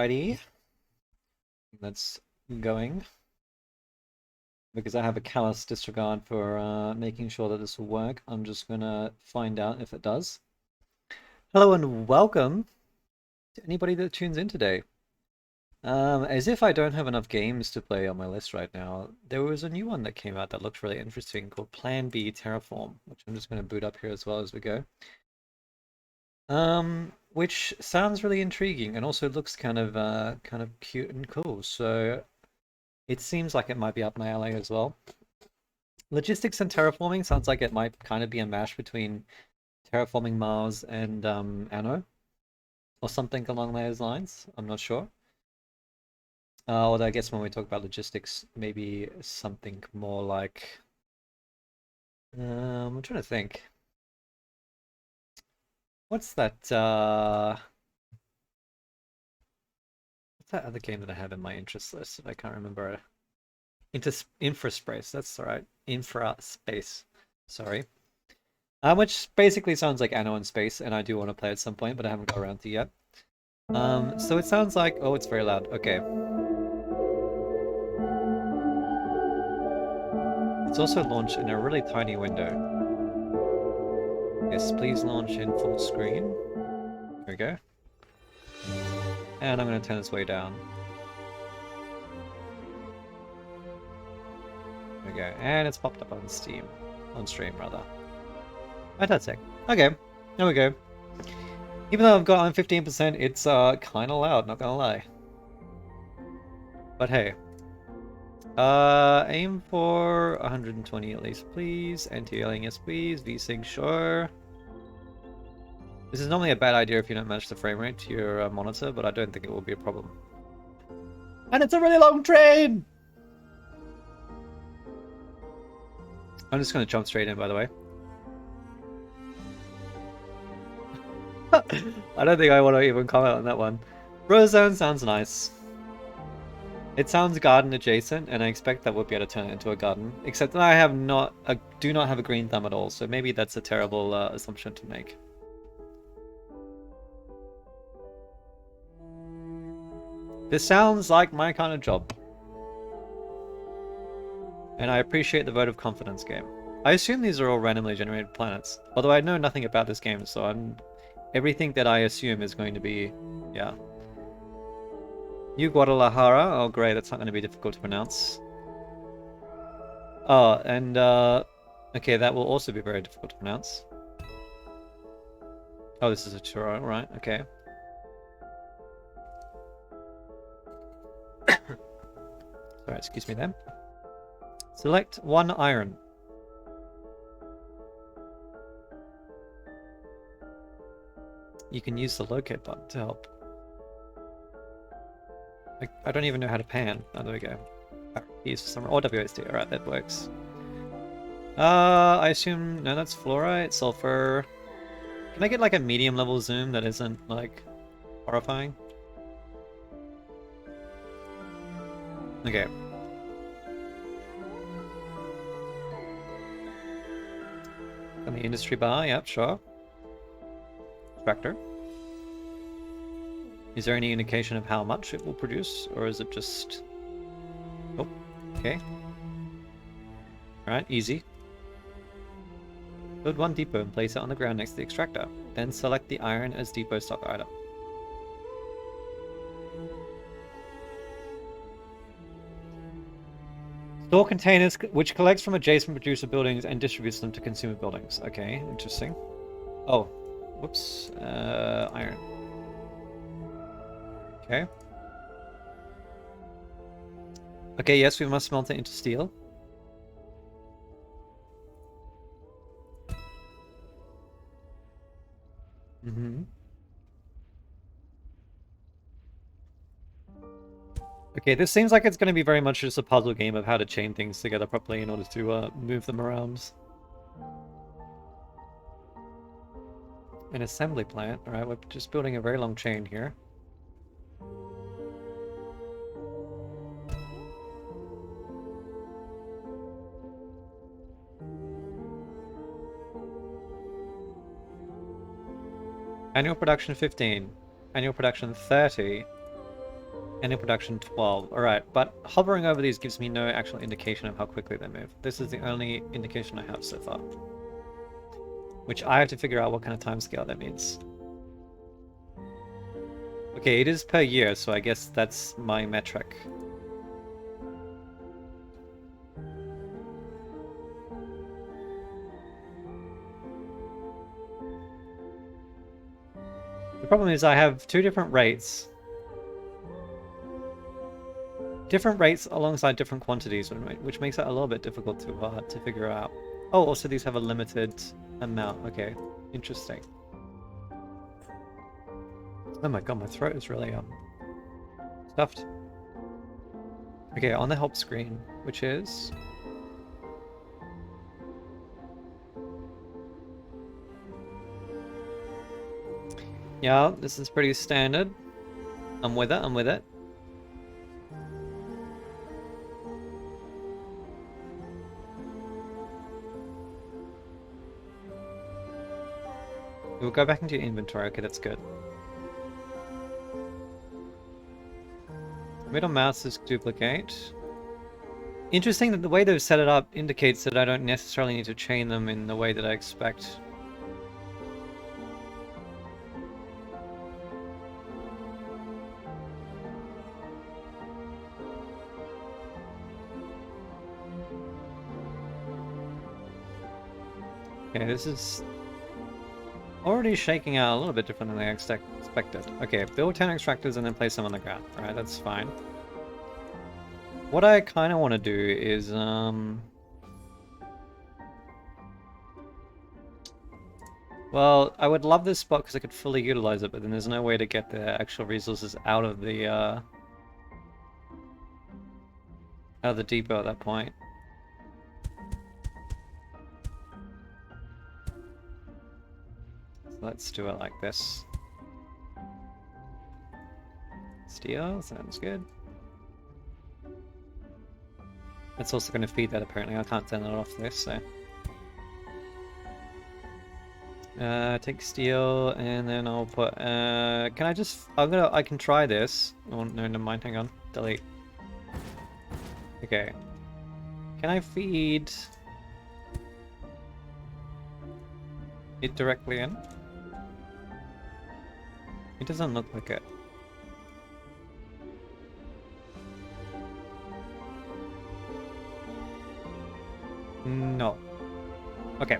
Alrighty, that's going. Because I have a callous disregard for making sure that this will work, I'm just gonna find out if it does. Hello and welcome to anybody that tunes in today. As if I don't have enough games to play on my list right now, there was a new one that came out that looked really interesting called Plan B Terraform, which I'm just going to boot up here as well as we go. Which sounds really intriguing and also looks kind of cute and cool. So it seems like it might be up my alley as well. Logistics and terraforming sounds like it might kind of be a mash between terraforming Mars and Anno, or something along those lines. I'm not sure. Although I guess when we talk about logistics, maybe something more like... I'm trying to think. What's that, what's that other game that I have in my interest list that I can't remember? Infraspace, that's right. Infraspace. Sorry. Which basically sounds like Anno in space, and I do want to play at some point, but I haven't got around to yet. So it sounds like... Oh, it's very loud. Okay. It's also launched in a really tiny window. Yes, please launch in full screen. There we go. And I'm going to turn this way down. There we go. And it's popped up on Steam. On stream, rather. Fantastic. Okay. There we go. Even though I've got on 15%, it's kind of loud, not gonna lie. But hey. Aim for 120 at least, please. Anti-aliasing, yes, please. VSync, sure. This is normally a bad idea if you don't match the frame rate to your monitor, but I don't think it will be a problem. And it's a really long train! I'm just gonna jump straight in, by the way. I don't think I want to even comment on that one. Rose Zone sounds nice. It sounds garden adjacent, and I expect that we'll be able to turn it into a garden. Except that I do not have a green thumb at all, so maybe that's a terrible assumption to make. This sounds like my kind of job. And I appreciate the vote of confidence game. I assume these are all randomly generated planets. Although I know nothing about this game, so everything that I assume is going to be... yeah. New Guadalajara. Oh great, that's not going to be difficult to pronounce. Oh, and okay, that will also be very difficult to pronounce. Oh, this is a Turo, right, okay. Sorry, excuse me then. Select one iron. You can use the locate button to help. I don't even know how to pan. Oh, there we go. Use for some... or WSD. Alright, that works. I assume... no, that's fluorite, sulfur... Can I get like a medium level zoom that isn't like horrifying? Okay. On the industry bar, yep, sure. Tractor. Is there any indication of how much it will produce, or is it just... oh, okay. Alright, easy. Build one depot and place it on the ground next to the extractor. Then select the iron as depot stock item. Store containers which collects from adjacent producer buildings and distributes them to consumer buildings. Okay, interesting. Oh, whoops. Iron. Okay. Okay, yes, we must smelt it into steel. Okay, this seems like it's going to be very much just a puzzle game of how to chain things together properly in order to move them around. An assembly plant. Alright, we're just building a very long chain here. Annual production 15. Annual production 30. And in production 12. Alright, but hovering over these gives me no actual indication of how quickly they move. This is the only indication I have so far. Which I have to figure out what kind of timescale that means. Okay, it is per year, so I guess that's my metric. The problem is I have two different rates. Different rates alongside different quantities, which makes it a little bit difficult to figure out. Oh, also these have a limited amount. Okay, interesting. Oh my god, my throat is really stuffed. Okay, on the help screen, which is yeah, this is pretty standard. I'm with it. I'm with it. We'll go back into your inventory. Okay, that's good. Middle mouse is duplicate. Interesting that the way they've set it up indicates that I don't necessarily need to chain them in the way that I expect. Okay, this is already shaking out a little bit different than I expected. Okay, build 10 extractors and then place them on the ground. Alright, that's fine. What I kind of want to do is, well, I would love this spot because I could fully utilize it, but then there's no way to get the actual resources out of the depot at that point. So let's do it like this. Steel, sounds good. It's also going to feed that apparently. I can't turn it off this, so. Take steel, and then I'll put, can I just, I can try this. Oh, no, never mind, hang on. Delete. Okay. Can I feed it directly in? It doesn't look like it. No. Okay.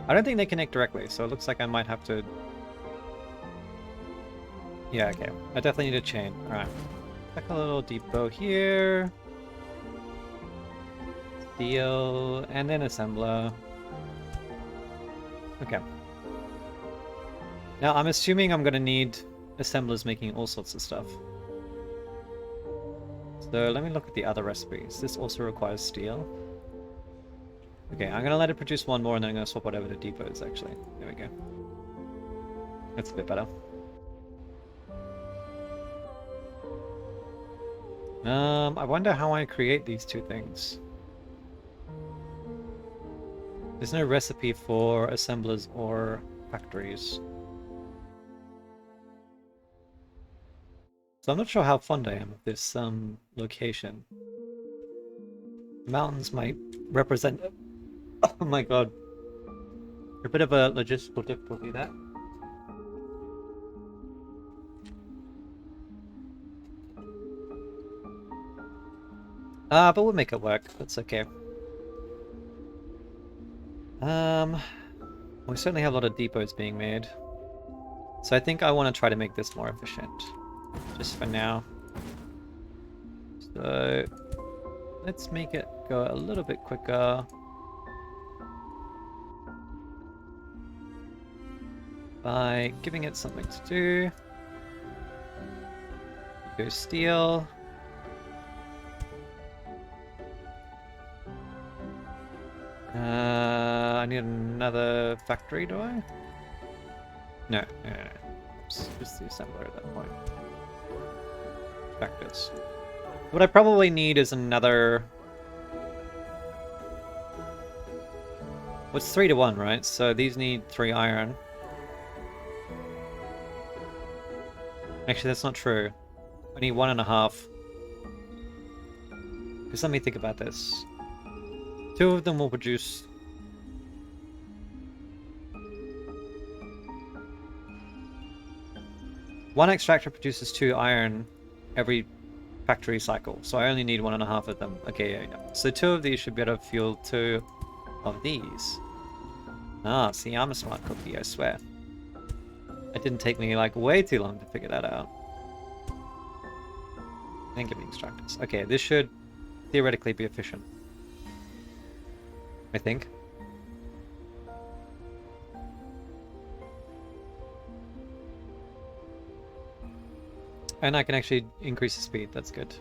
I don't think they connect directly, so it looks like I might have to... Yeah, okay. I definitely need a chain. Alright. Like a little depot here. Steel, and then assembler. Okay. Now, I'm assuming I'm gonna need assemblers making all sorts of stuff. So let me look at the other recipes. This also requires steel. Okay, I'm gonna let it produce one more and then I'm gonna swap it over to depots actually. There we go. That's a bit better. I wonder how I create these two things. There's no recipe for assemblers or factories. So I'm not sure how fond I am of this location. Mountains might represent... Oh my god. A bit of a logistical difficulty there. But we'll make it work. That's okay. We certainly have a lot of depots being made. So I think I want to try to make this more efficient. Just for now. So let's make it go a little bit quicker. By giving it something to do. Go steel. I need another factory, do I? No. It's just the assembler at that point. Factors. What I probably need is another... What's 3 to 1, right? So these need 3 iron. Actually, that's not true. I need 1.5. Because let me think about this. 2 of them will produce... One extractor produces 2 iron every factory cycle, so I only need 1.5 of them. Okay, yeah. So 2 of these should be able to fuel 2 of these. Ah, see, I'm a smart cookie, I swear. It didn't take me, like, way too long to figure that out. And give me extractors. Okay, this should theoretically be efficient. I think. And I can actually increase the speed, that's good.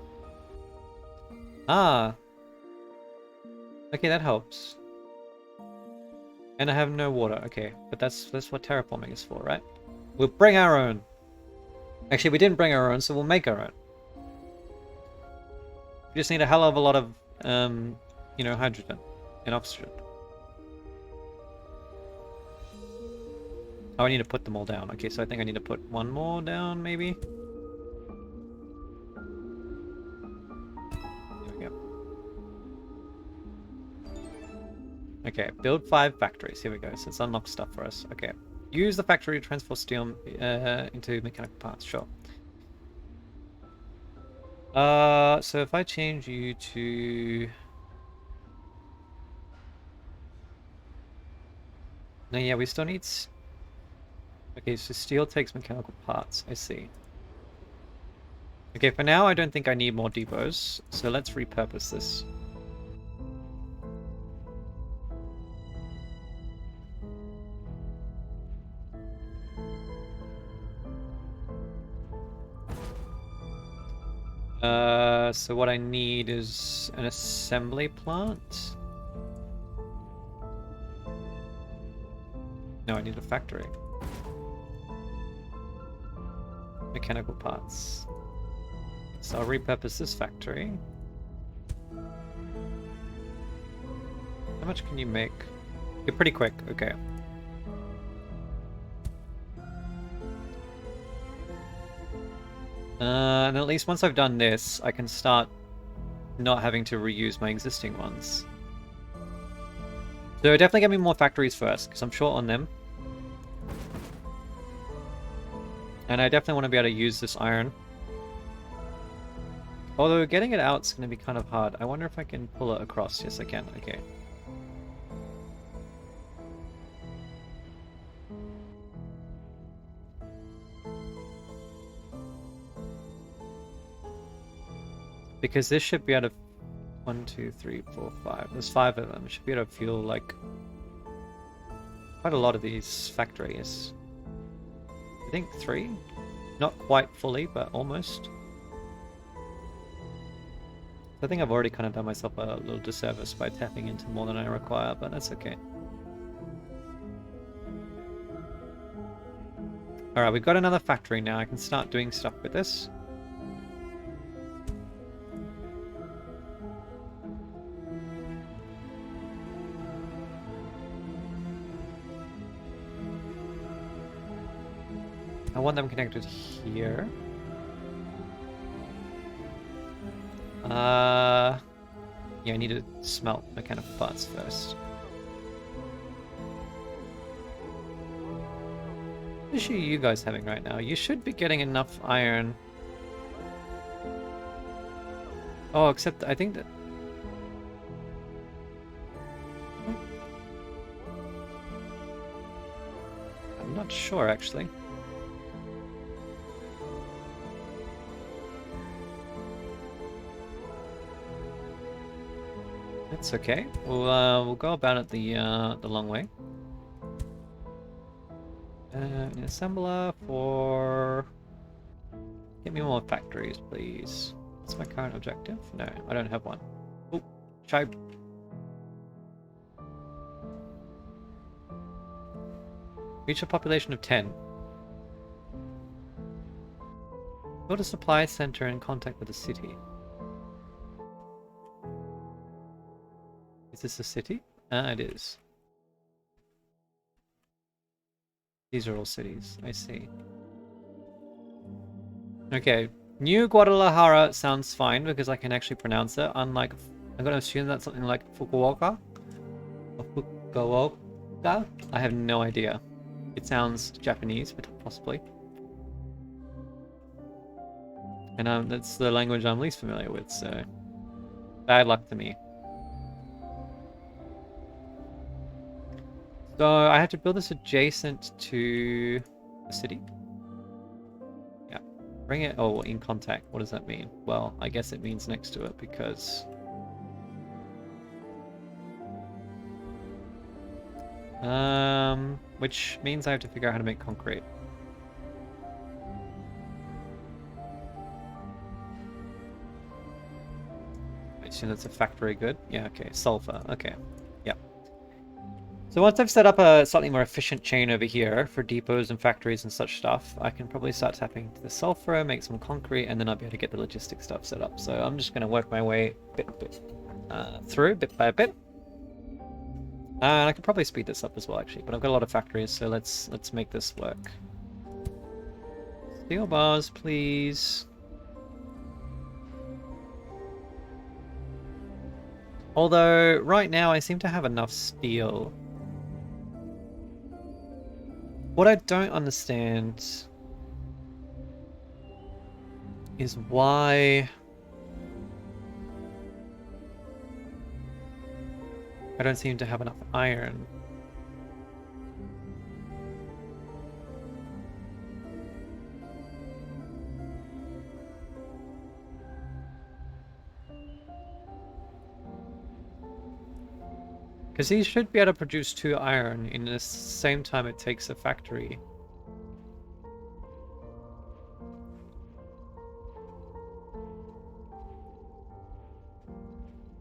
Ah! Okay, that helps. And I have no water, okay. But that's what terraforming is for, right? We'll bring our own. Actually, we didn't bring our own, so we'll make our own. We just need a hell of a lot of, you know, hydrogen and oxygen. Oh, I need to put them all down. Okay, so I think I need to put one more down, maybe? There we go. Okay, build 5 factories. Here we go. So it's unlocked stuff for us. Okay. Use the factory to transfer steel into mechanical parts. Sure. So if I change you to... No, yeah, we still need... Okay, so steel takes mechanical parts. I see. Okay, for now, I don't think I need more depots. So let's repurpose this. So what I need is an assembly plant. No, I need a factory. Mechanical parts. So I'll repurpose this factory. How much can you make? You're pretty quick, okay. And at least once I've done this, I can start not having to reuse my existing ones. So definitely get me more factories first, because I'm short on them. And I definitely want to be able to use this iron. Although getting it out is going to be kind of hard. I wonder if I can pull it across. Yes, I can. Okay. Because this should be able to... 1, 2, 3, 4, 5. There's 5 of them. It should be able to fuel, like... quite a lot of these factories. I think 3? Not quite fully, but almost. I think I've already kind of done myself a little disservice by tapping into more than I require, but that's okay. Alright, we've got another factory now. I can start doing stuff with this. I want them connected here. Yeah, I need to smelt mechanical parts first. What issue are you guys having right now? You should be getting enough iron. Oh, except I think that... I'm not sure, actually. That's okay. We'll go about it the long way. An assembler for... Get me more factories, please. What's my current objective? No, I don't have one. Oh, shy. Reach a population of 10. Build a supply center in contact with the city. Is this a city? Ah, it is. These are all cities, I see. Okay, New Guadalajara sounds fine because I can actually pronounce it, unlike, I'm gonna assume that's something like Fukuoka? Or Fukuoka? I have no idea. It sounds Japanese, but possibly. And that's the language I'm least familiar with, so bad luck to me. So I have to build this adjacent to a city. Yeah, bring it. Oh, in contact. What does that mean? Well, I guess it means next to it because. Which means I have to figure out how to make concrete. I assume that's a factory good. Yeah, okay. Sulfur. Okay. Yeah. So once I've set up a slightly more efficient chain over here for depots and factories and such stuff, I can probably start tapping into the sulfur, make some concrete, and then I'll be able to get the logistics stuff set up. So I'm just going to work my way through, bit by bit. And I could probably speed this up as well, actually, but I've got a lot of factories, so let's make this work. Steel bars, please. Although, right now, I seem to have enough steel. What I don't understand is why I don't seem to have enough iron. Because he should be able to produce 2 iron in the same time it takes a factory.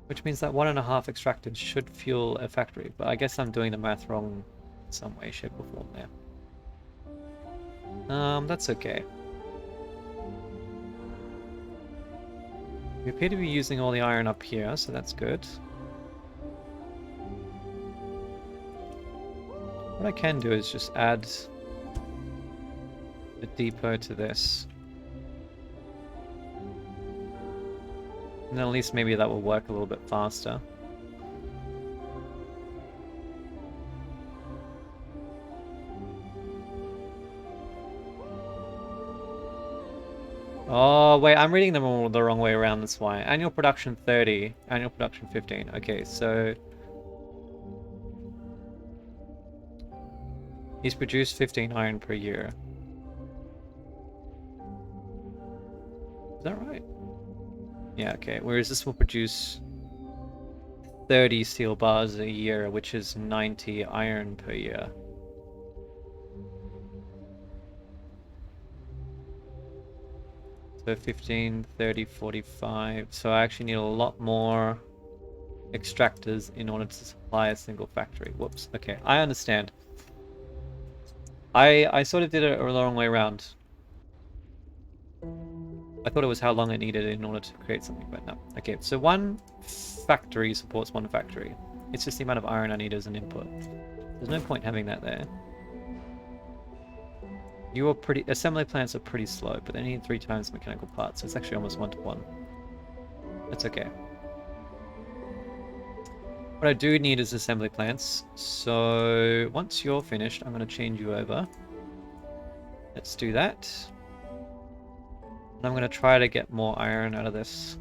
Which means that 1.5 extracted should fuel a factory, but I guess I'm doing the math wrong in some way, shape, or form there. That's okay. We appear to be using all the iron up here, so that's good. What I can do is just add a depot to this. And then at least maybe that will work a little bit faster. Oh, wait, I'm reading them all the wrong way around, that's why. Annual production 30, annual production 15. Okay, so... he's produced 15 iron per year. Is that right? Yeah, okay. Whereas this will produce 30 steel bars a year, which is 90 iron per year. So 15, 30, 45. So I actually need a lot more extractors in order to supply a single factory. Whoops. Okay, I understand. I sort of did it the wrong way around. I thought it was how long it needed in order to create something, but no. Okay, so one factory supports one factory. It's just the amount of iron I need as an input. There's no point having that there. Assembly plants are pretty slow, but they need 3 times mechanical parts, so it's actually almost 1-to-1. That's okay. What I do need is assembly plants, so once you're finished, I'm going to change you over. Let's do that. And I'm going to try to get more iron out of this.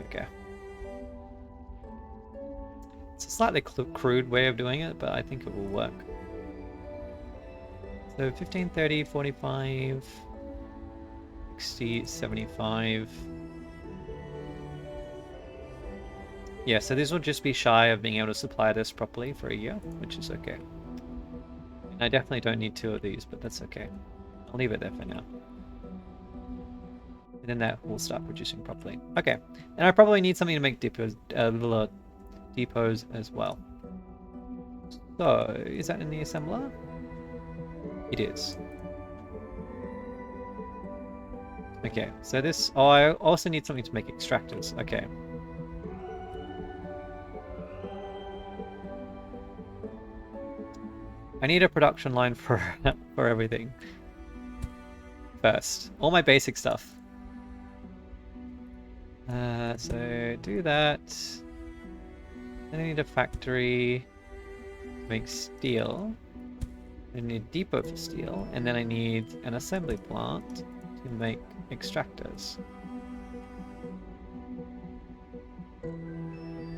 Okay. It's a slightly crude way of doing it, but I think it will work. So 15, 30, 45, 60, 75. Yeah, so this will just be shy of being able to supply this properly for a year, which is okay. And I definitely don't need 2 of these, but that's okay. I'll leave it there for now. And then that will start producing properly. Okay, and I probably need something to make depots, little depots as well. So, is that in the assembler? It is. Okay, so this... oh, I also need something to make extractors. Okay. I need a production line for for everything. first. All my basic stuff. So do that. Then I need a factory to make steel. I need a depot for steel, and then I need an assembly plant to make extractors.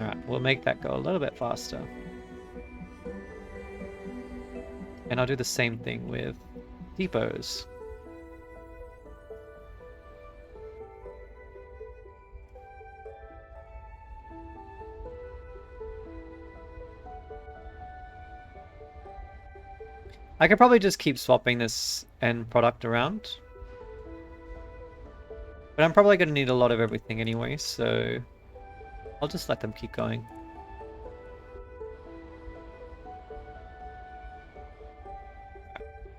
Alright, we'll make that go a little bit faster. And I'll do the same thing with depots. I could probably just keep swapping this end product around. But I'm probably going to need a lot of everything anyway, so I'll just let them keep going.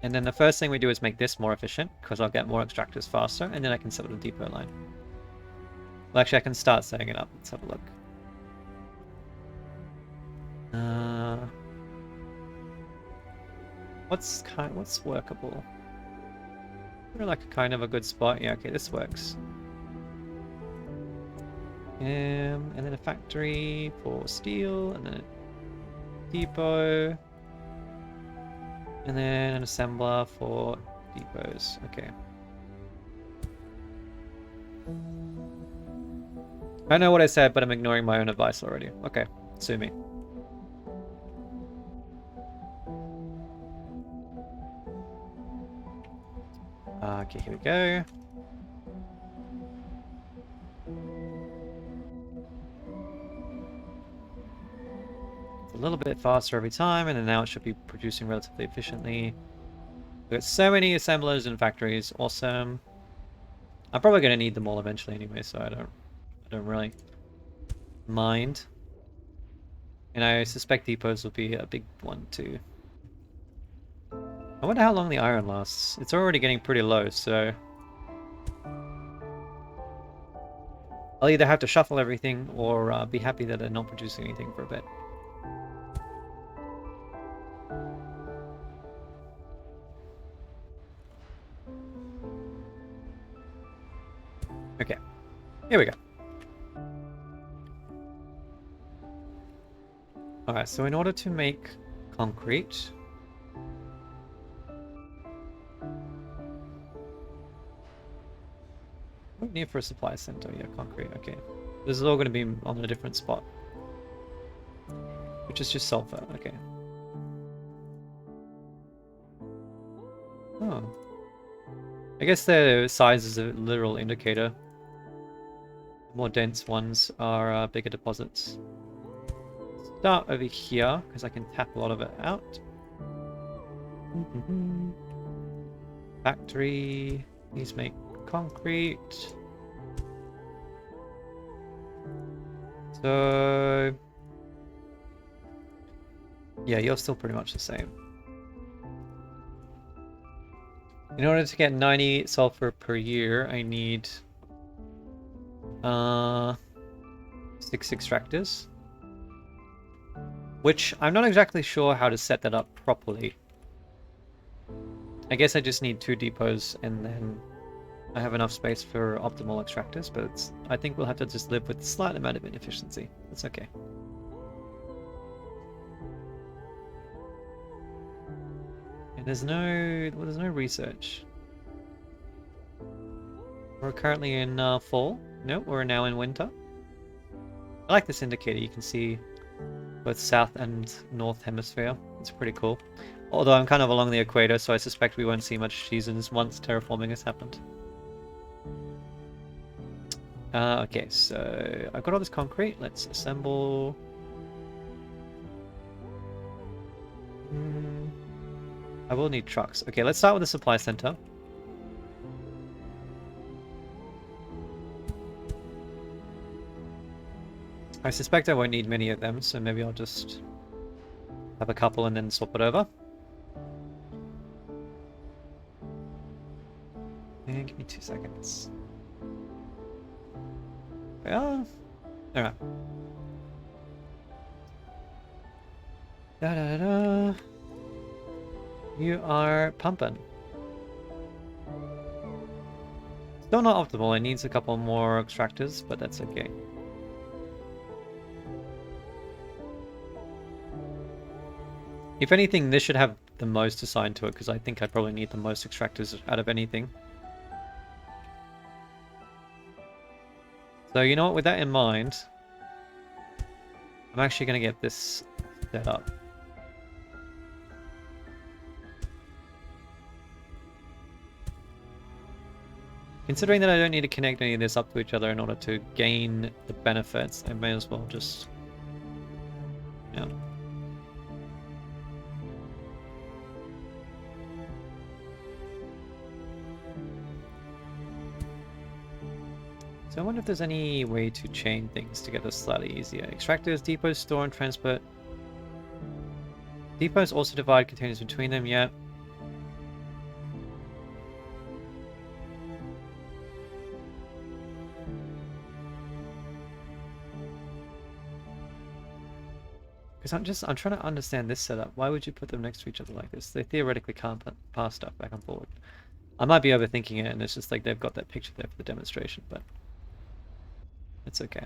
And then the first thing we do is make this more efficient, because I'll get more extractors faster, and then I can set up the depot line. Well, actually, I can start setting it up. Let's have a look. What's workable? Like a kind of a good spot. Yeah, okay, this works. And then a factory for steel, and then a depot, and then an assembler for depots. Okay. I know what I said, but I'm ignoring my own advice already. Okay, sue me. Okay, here we go. It's a little bit faster every time, and then now it should be producing relatively efficiently. We've got so many assemblers and factories. Awesome. I'm probably going to need them all eventually anyway, so I don't really mind. And I suspect depots will be a big one too. I wonder how long the iron lasts. It's already getting pretty low, so I'll either have to shuffle everything or be happy that they're not producing anything for a bit. Okay, here we go. Alright, so in order to make concrete, what do we need for a supply center? Yeah, concrete, okay. This is all going to be on a different spot, which is just sulfur, okay. Oh. I guess the size is a literal indicator. The more dense ones are bigger deposits. Start over here, because I can tap a lot of it out. Factory. These make concrete. So yeah, you're still pretty much the same. In order to get 90 sulfur per year, I need 6 extractors. Which I'm not exactly sure how to set that up properly. I guess I just need 2 depots and then I have enough space for optimal extractors, but I think we'll have to just live with a slight amount of inefficiency. That's okay. And there's no research. We're currently in fall. No, we're now in winter. I like this indicator. You can see both south and north hemisphere. It's pretty cool. Although I'm kind of along the equator, so I suspect we won't see much seasons once terraforming has happened. Okay, so I've got all this concrete. Let's assemble. I will need trucks. Okay, let's start with the supply center. I suspect I won't need many of them, so maybe I'll just have a couple and then swap it over. And give me 2 seconds. Yeah. Alright. Da da da. You are pumping. Still not optimal, it needs a couple more extractors, but that's okay. If anything, this should have the most assigned to it, because I think I probably need the most extractors out of anything. So you know what, with that in mind, I'm actually going to get this set up. Considering that I don't need to connect any of this up to each other in order to gain the benefits, I may as well just... yeah. So I wonder if there's any way to chain things to get this slightly easier. Extractors, depots, store and transport. Depots also divide containers between them, yeah. Because I'm trying to understand this setup. Why would you put them next to each other like this? They theoretically can't pass stuff back and forward. I might be overthinking it, and it's just like they've got that picture there for the demonstration, but it's okay.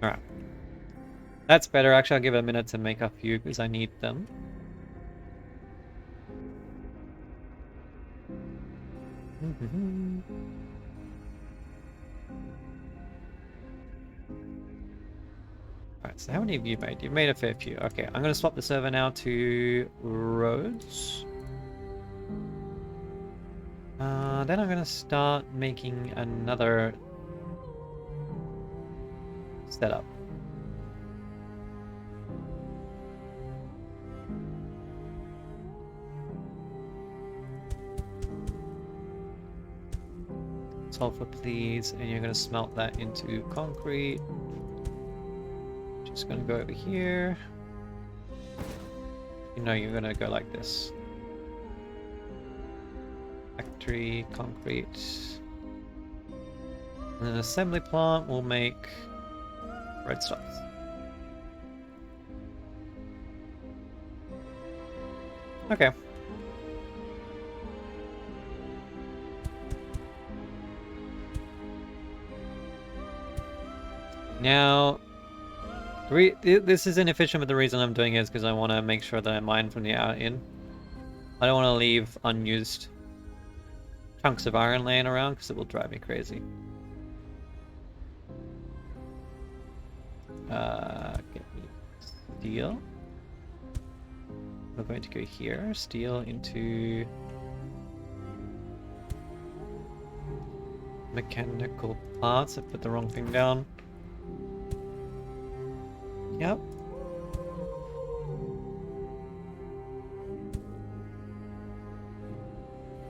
Alright. That's better. Actually, I'll give it a minute to make a few because I need them. Alright, so how many have you made? You've made a fair few. Okay, I'm going to swap the server now to roads. Then I'm going to start making another setup. Sulfur, please, and you're going to smelt that into concrete. Just going to go over here. You know, you're going to go like this. Factory, concrete. And an assembly plant will make redstones. Okay. Now, this is inefficient, but the reason I'm doing it is because I want to make sure that I mine from the out in. I don't want to leave unused chunks of iron laying around because it will drive me crazy. Get me steel. We're going to go here, steel into mechanical parts. I put the wrong thing down. Yep.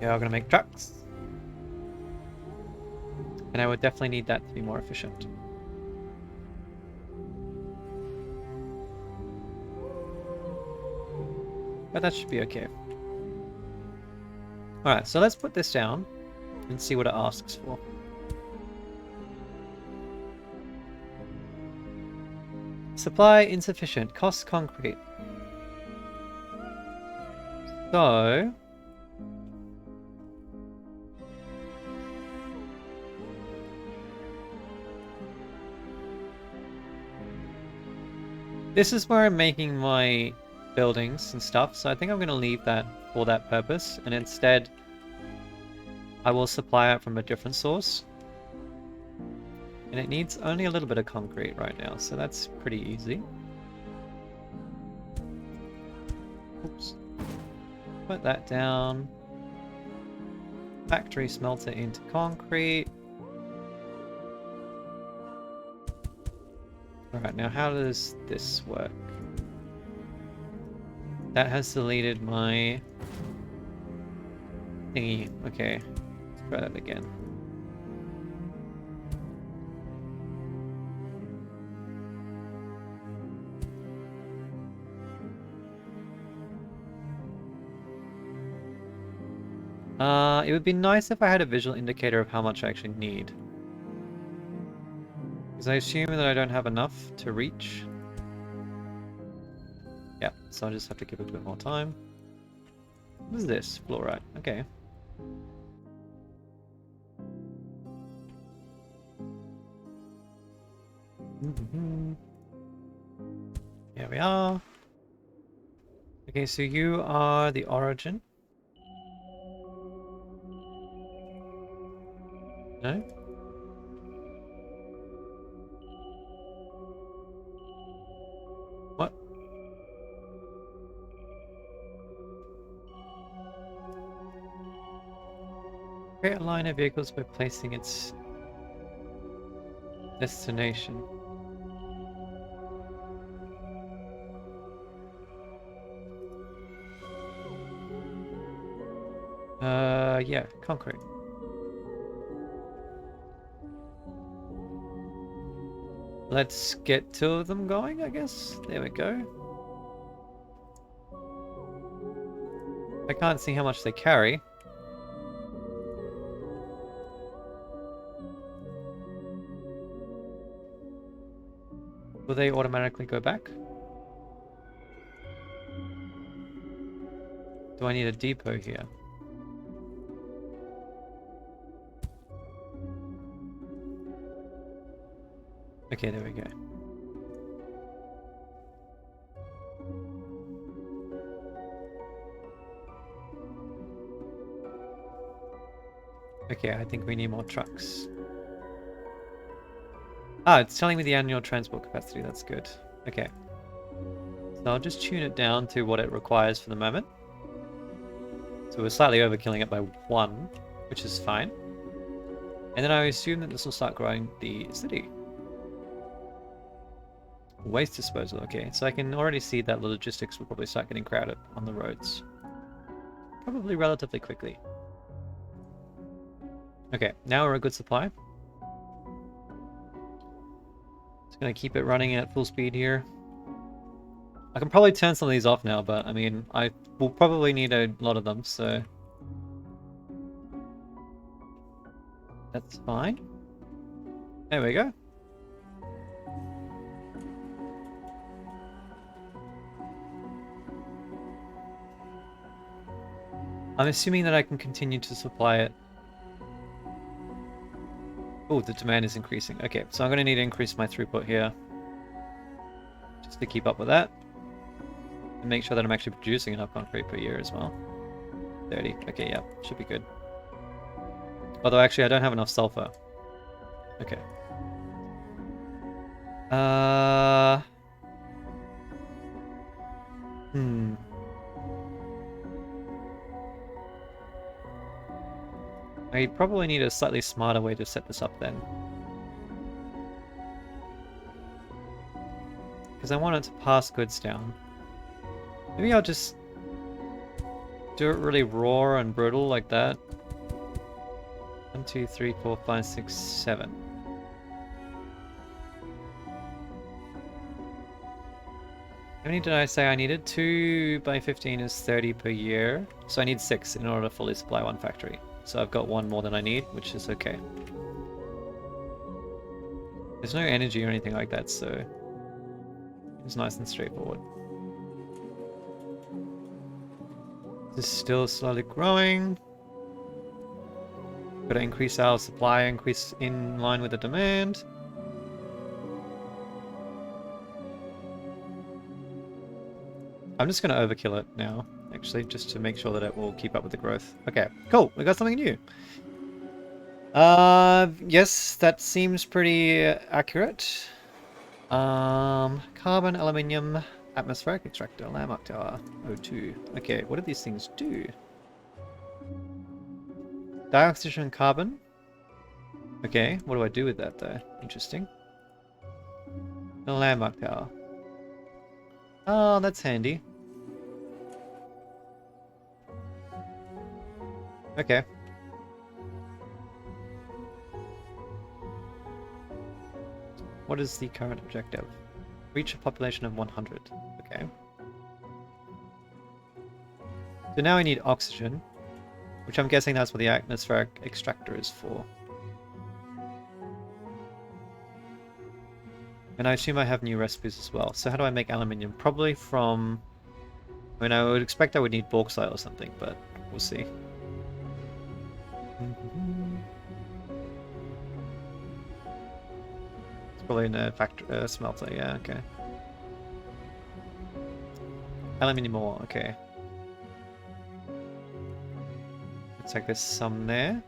Yeah, I'm gonna make trucks. And I would definitely need that to be more efficient. But that should be okay. Alright, so let's put this down and see what it asks for. Supply insufficient. Cost concrete. So... this is where I'm making my buildings and stuff, so I think I'm going to leave that for that purpose, and instead I will supply it from a different source. And it needs only a little bit of concrete right now, so that's pretty easy. Oops. Put that down. Factory smelter into concrete. Alright, now how does this work? That has deleted my thingy. Okay, let's try that again. It would be nice if I had a visual indicator of how much I actually need. Because I assume that I don't have enough to reach. Yeah, so I just have to give it a bit more time. What is this? Fluorite. Okay. Here we are. Okay, so you are the origin. No? What? Create a line of vehicles by placing its destination. Yeah, concrete. Let's get two of them going, I guess. There we go. I can't see how much they carry. Will they automatically go back? Do I need a depot here? Okay, there we go. Okay, I think we need more trucks. Ah, it's telling me the annual transport capacity. That's good. Okay. So I'll just tune it down to what it requires for the moment. So we're slightly overkilling it by 1, which is fine. And then I assume that this will start growing the city. Waste disposal, okay. So I can already see that the logistics will probably start getting crowded on the roads. Probably relatively quickly. Okay, now we're a good supply. Just gonna keep it running at full speed here. I can probably turn some of these off now, but I mean, I will probably need a lot of them, so... That's fine. There we go. I'm assuming that I can continue to supply it. Oh, the demand is increasing. Okay, so I'm going to need to increase my throughput here. Just to keep up with that. And make sure that I'm actually producing enough concrete per year as well. 30. Okay, yeah, should be good. Although actually I don't have enough sulfur. Okay. I probably need a slightly smarter way to set this up then. Because I want it to pass goods down. Maybe I'll just do it really raw and brutal like that. 1, 2, 3, 4, 5, 6, 7. How many did I say I needed? 2 by 15 is 30 per year. So I need 6 in order to fully supply one factory. So I've got 1 more than I need, which is okay. There's no energy or anything like that, so it's nice and straightforward. This is still slowly growing. Gotta increase our supply, increase in line with the demand. I'm just gonna overkill it now, actually, just to make sure that it will keep up with the growth. Okay, cool, we got something new. Yes, that seems pretty accurate. Carbon, aluminium, atmospheric extractor, landmark tower, O2. Okay, what do these things do? Dioxygen and carbon. Okay, what do I do with that though? Interesting. The landmark tower. Oh, that's handy. Okay. What is the current objective? Reach a population of 100. Okay. So now I need oxygen, which I'm guessing that's what the atmospheric extractor is for. And I assume I have new recipes as well. So how do I make aluminium? Probably from I mean, I would expect I would need bauxite or something, but we'll see. It's probably in a factory, smelter, yeah, okay. Aluminium ore, okay. Looks like there's some there.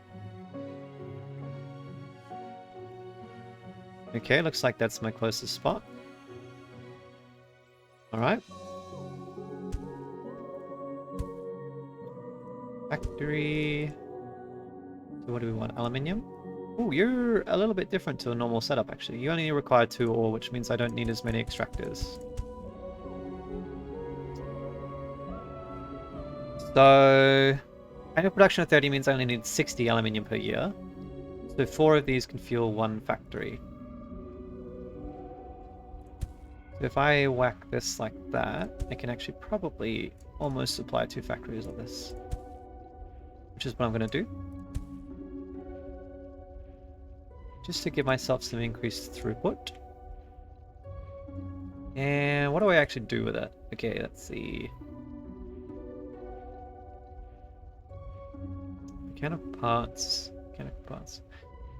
Okay, looks like that's my closest spot. Alright. Factory. So what do we want? Aluminium? Oh, you're a little bit different to a normal setup, actually. You only require 2 ore, which means I don't need as many extractors. So, annual production of 30 means I only need 60 aluminium per year. So 4 of these can fuel 1 factory. So if I whack this like that, I can actually probably almost supply 2 factories of this. Which is what I'm going to do. Just to give myself some increased throughput. And what do I actually do with it? Okay, let's see. Mechanical parts. Mechanical parts.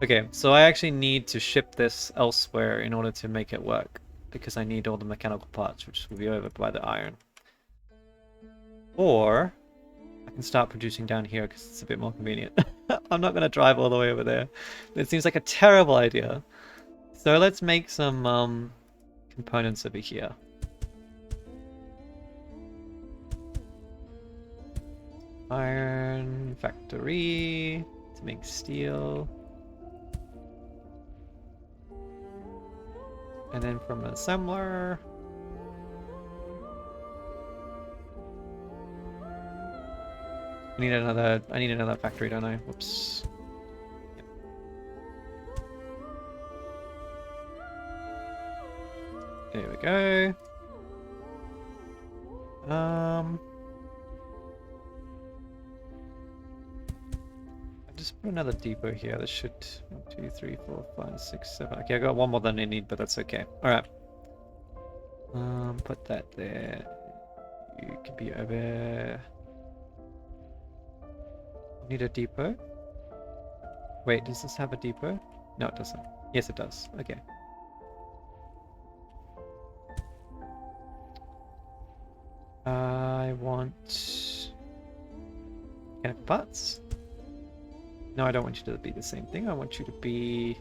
Okay, so I actually need to ship this elsewhere in order to make it work. Because I need all the mechanical parts, which will be over by the iron. Or I can start producing down here because it's a bit more convenient. I'm not going to drive all the way over there. It seems like a terrible idea. So let's make some components over here. Iron factory to make steel. And then from an assembler. I need another factory, don't I? Whoops. There we go. Just put another depot here. This should 1, 2, 3, 4, 5, 6, 7. Okay, I got one more than I need, but that's okay. Alright. Put that there. You can be over. Need a depot. Wait, does this have a depot? No, it doesn't. Yes, it does. Okay. I want mechanical parts. No, I don't want you to be the same thing. I want you to be...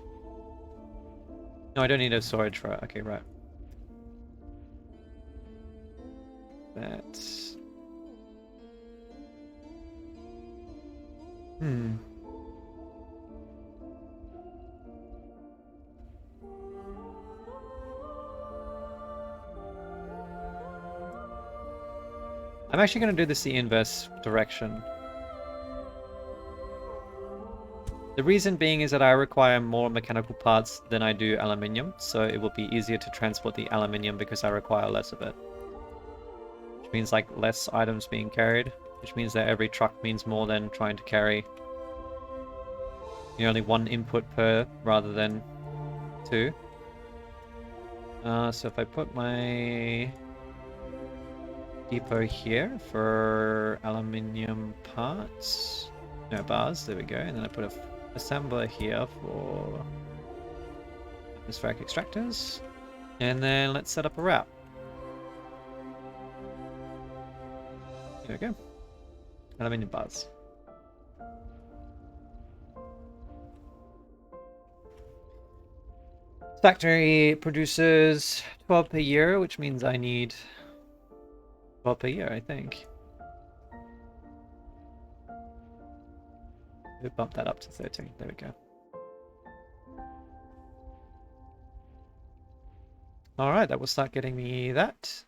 No, I don't need a storage for it. Okay, right. That... I'm actually going to do this the inverse direction. The reason being is that I require more mechanical parts than I do aluminium, so it will be easier to transport the aluminium because I require less of it. Which means like less items being carried, which means that every truck means more than trying to carry only 1 input per rather than 2. So if I put my depot here for aluminium parts, no bars, there we go, and then I put a assembler here for atmospheric extractors, and then let's set up a route. There we go. Aluminium bars. Factory produces 12 per year, which means I need 12 per year, I think. We'll bump that up to 13. There we go. Alright, that will start getting me that.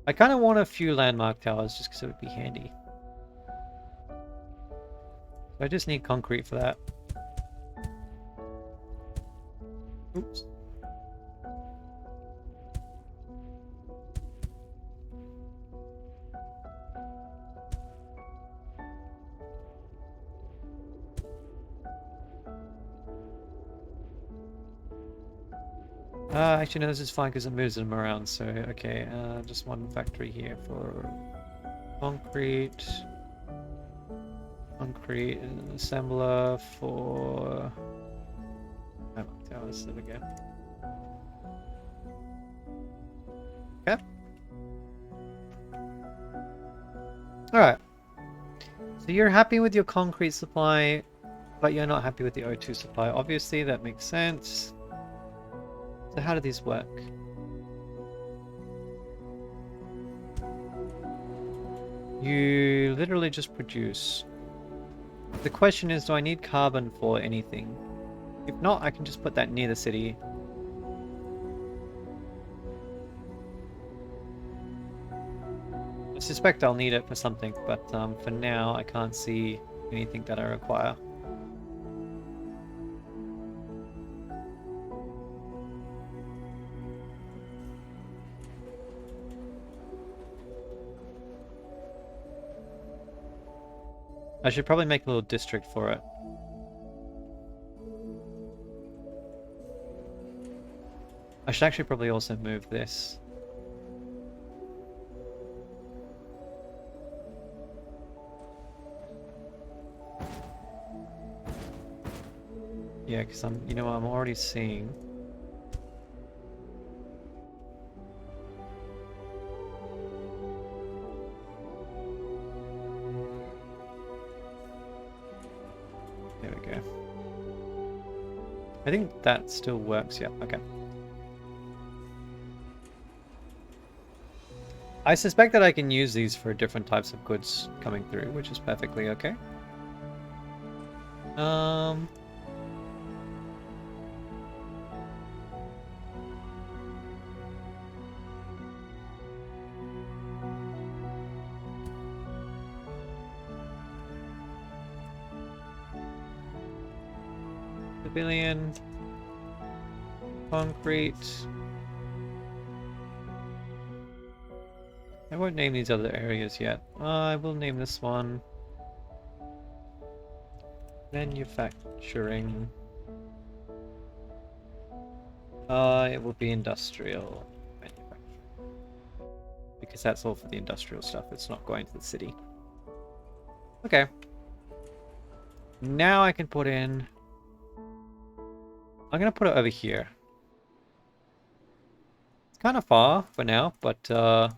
I kind of want a few landmark towers just because it would be handy. I just need concrete for that. Oops. Actually, no, this is fine because it moves them around. So, okay, just one factory here for concrete. Concrete and an assembler for... Oh, towers, there we go. Okay. Alright. So you're happy with your concrete supply, but you're not happy with the O2 supply. Obviously, that makes sense. So how do these work? You literally just produce. The question is, do I need carbon for anything? If not, I can just put that near the city. I suspect I'll need it for something, but for now I can't see anything that I require. I should probably make a little district for it. I should actually probably also move this. Yeah, because I'm already seeing. There we go. I think that still works, yeah, okay. I suspect that I can use these for different types of goods coming through, which is perfectly okay. Civilian, concrete. I won't name these other areas yet. I will name this one manufacturing. It will be industrial manufacturing. Because that's all for the industrial stuff. It's not going to the city. Okay. Now I can put in... I'm gonna put it over here. It's kind of far for now, but I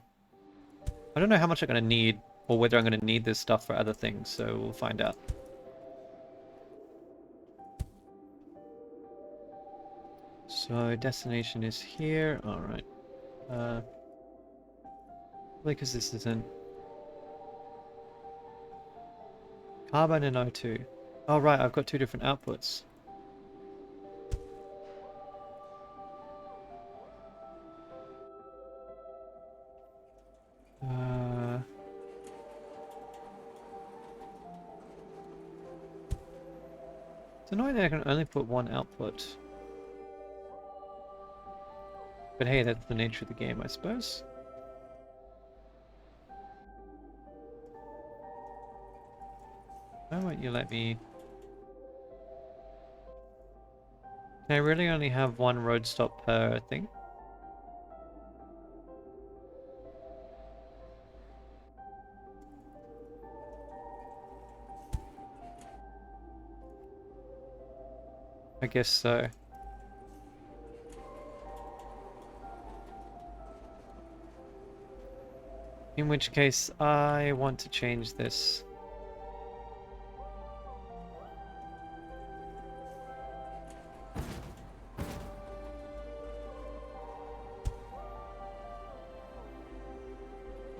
don't know how much I'm gonna need, or whether I'm gonna need this stuff for other things, so we'll find out. So destination is here. All right. Because this isn't carbon and O2. Oh right, I've got two different outputs. It's annoying that I can only put one output. But hey, that's the nature of the game, I suppose. Why won't you let me... Can I really only have one road stop per thing? I guess so. In which case, I want to change this.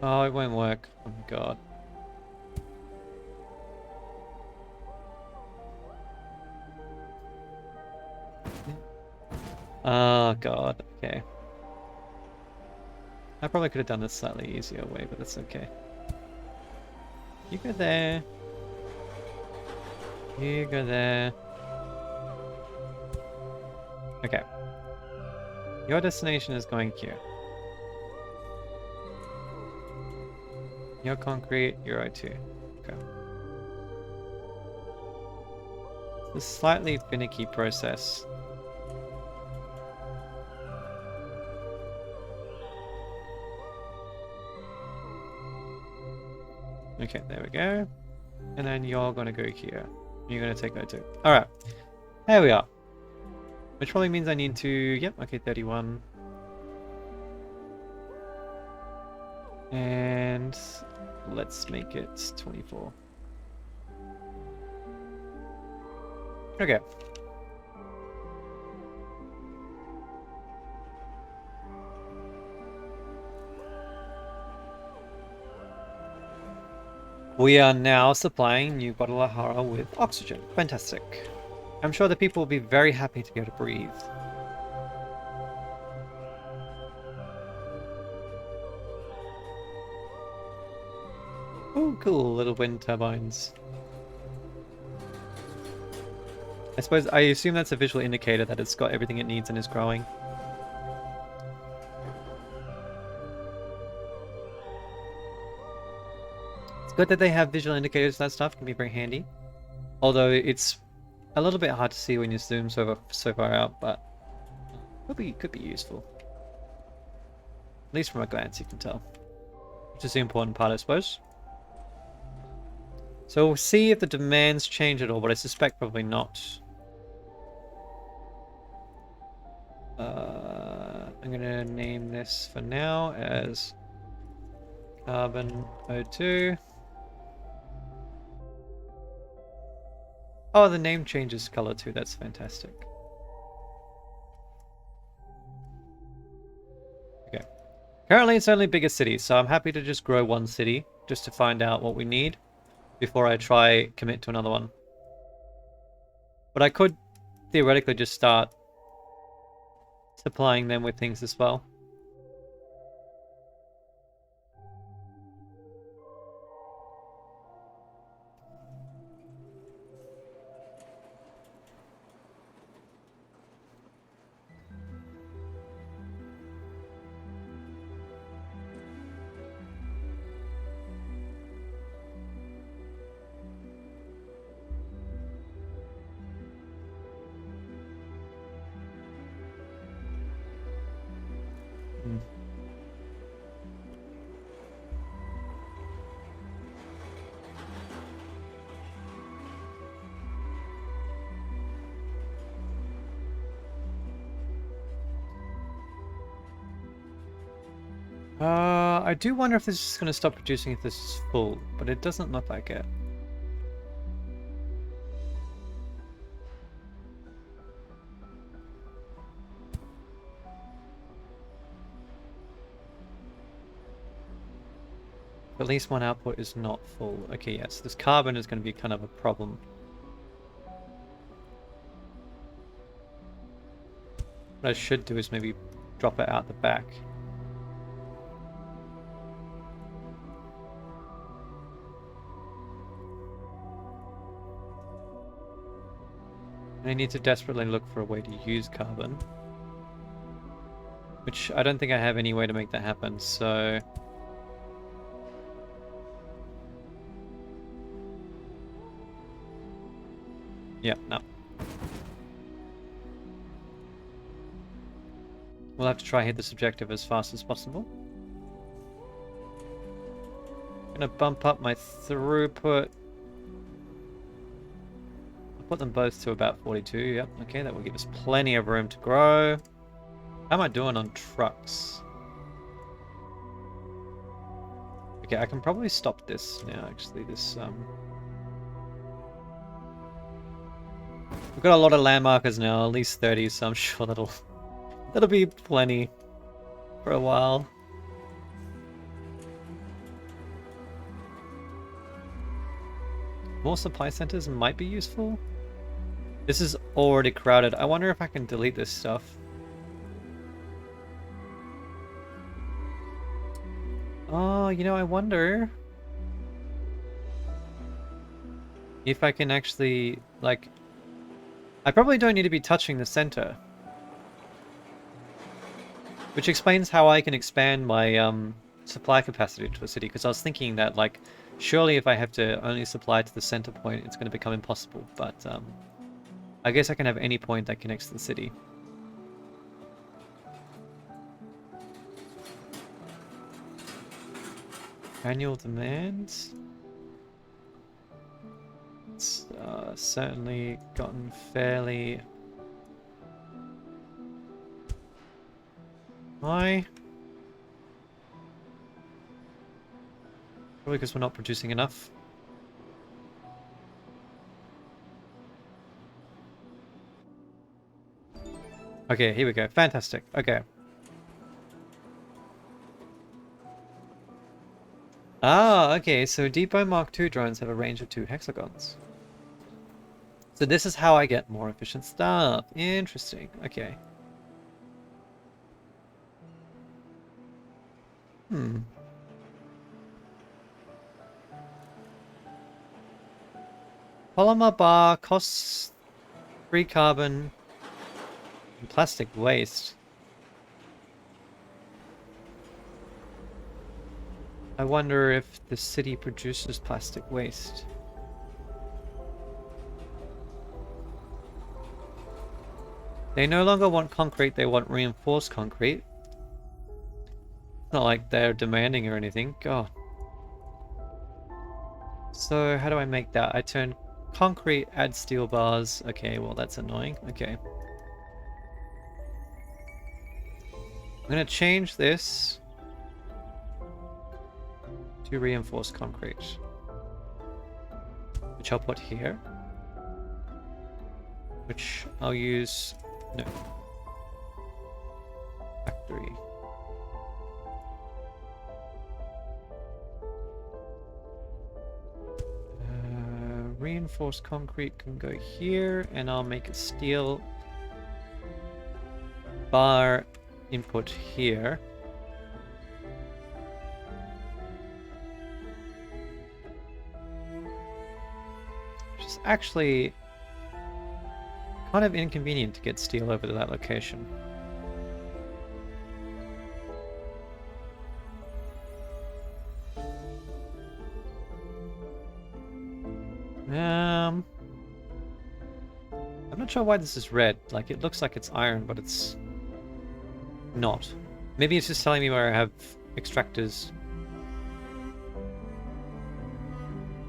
Oh, it won't work. Oh my god. Oh god, okay. I probably could have done this slightly easier way, but that's okay. You go there. You go there. Okay. Your destination is going here. Your concrete, your O2. Okay. It's a slightly finicky process. Okay, there we go. And then you're gonna go here. You're gonna take O2. Alright. There we are. Which probably means I need to... Yep, okay, 31. And let's make it 24. Okay. We are now supplying New Guadalajara with oxygen. Fantastic. I'm sure the people will be very happy to be able to breathe. Oh, cool, little wind turbines. I assume that's a visual indicator that it's got everything it needs and is growing. It's good that they have visual indicators. That stuff can be very handy. Although it's a little bit hard to see when you zoom so far out, but could be useful. At least from a glance you can tell. Which is the important part, I suppose. So we'll see if the demands change at all, but I suspect probably not. I'm gonna name this for now as carbon O2. Oh, the name changes color too. That's fantastic. Okay. Currently it's only bigger cities, so I'm happy to just grow one city just to find out what we need before I try commit to another one. But I could theoretically just start supplying them with things as well. I do wonder if this is going to stop producing if this is full, but it doesn't look like it. At least one output is not full. Okay, yes, this carbon is going to be kind of a problem. What I should do is maybe drop it out the back. I need to desperately look for a way to use carbon. Which I don't think I have any way to make that happen, so... Yeah, no. We'll have to try hit this objective as fast as possible. Gonna bump up my throughput. I'll put them both to about 42, yep, okay, that will give us plenty of room to grow. How am I doing on trucks? Okay, I can probably stop this now, actually, this, We've got a lot of land markers now, at least 30, so I'm sure that'll be plenty for a while. More supply centers might be useful. This is already crowded. I wonder if I can delete this stuff. Oh, you know, I wonder if I can actually, like... I probably don't need to be touching the center. Which explains how I can expand my supply capacity to a city, because I was thinking that, like, surely if I have to only supply to the center point, it's going to become impossible, but I guess I can have any point that connects to the city. Annual demands? certainly gotten fairly high. Probably because we're not producing enough. Okay, here we go. Fantastic. Okay. Ah, okay. So Depot Mark II drones have a range of 2 hexagons. So this is how I get more efficient stuff. Interesting. Okay. Hmm. Polymer bar costs 3 carbon and plastic waste. I wonder if the city produces plastic waste. They no longer want concrete, they want reinforced concrete. It's not like they're demanding or anything. God. So how do I make that? I turn concrete, add steel bars. Okay, well that's annoying. Okay. I'm gonna change this to reinforced concrete, which I'll put here. Which I'll use, no, factory. Reinforced concrete can go here, and I'll make a steel bar input here. Which is actually kind of inconvenient to get steel over to that location. I'm not sure why this is red. Like, it looks like it's iron, but it's not. Maybe it's just telling me where I have extractors.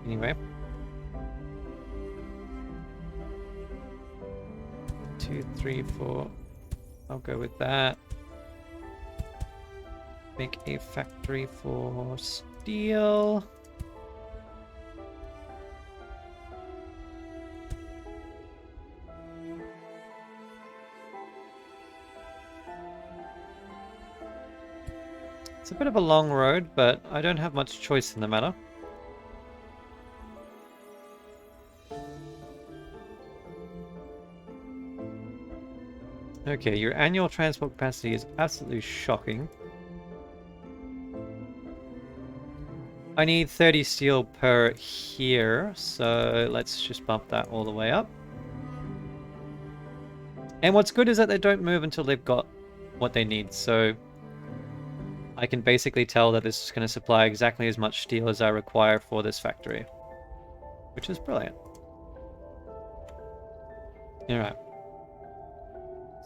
Anyway. 2, 3, 4. I'll go with that. Make a factory for steel. It's a bit of a long road, but I don't have much choice in the matter. Okay, your annual transport capacity is absolutely shocking. I need 30 steel per here, so let's just bump that all the way up. And what's good is that they don't move until they've got what they need, so I can basically tell that this is going to supply exactly as much steel as I require for this factory, which is brilliant. Alright.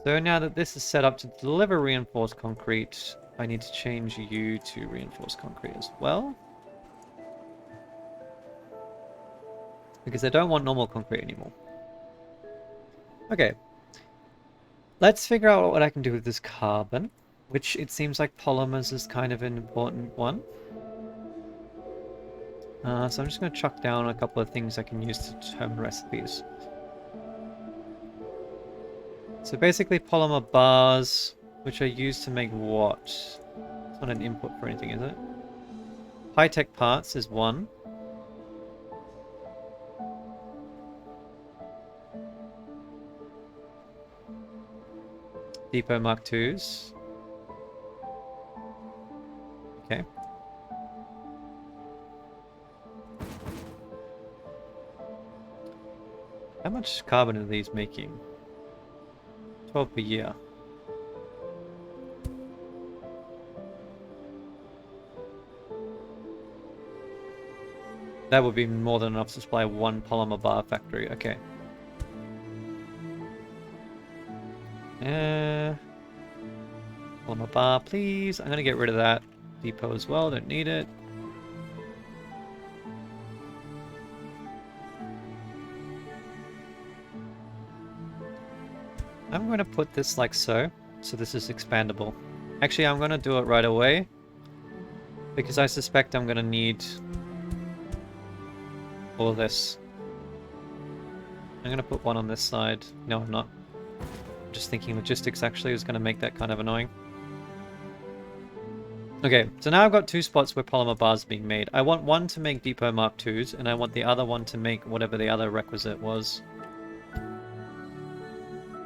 So now that this is set up to deliver reinforced concrete, I need to change you to reinforced concrete as well. Because I don't want normal concrete anymore. Okay. Let's figure out what I can do with this carbon, which it seems like polymers is kind of an important one. So I'm just going to chuck down a couple of things I can use to determine recipes. So basically polymer bars, which are used to make what? It's not an input for anything, is it? High-tech parts is one. Depot Mark IIs. Okay. How much carbon are these making? 12 per year. That would be more than enough to supply one polymer bar factory. Okay. Polymer bar, please. I'm going to get rid of that depot as well. Don't need it. I'm going to put this like so. So this is expandable. Actually, I'm going to do it right away. Because I suspect I'm going to need all of this. I'm going to put one on this side. No, I'm not. I'm just thinking logistics actually is going to make that kind of annoying. Okay, so now I've got two spots where polymer bars are being made. I want one to make depot mark 2s, and I want the other one to make whatever the other requisite was.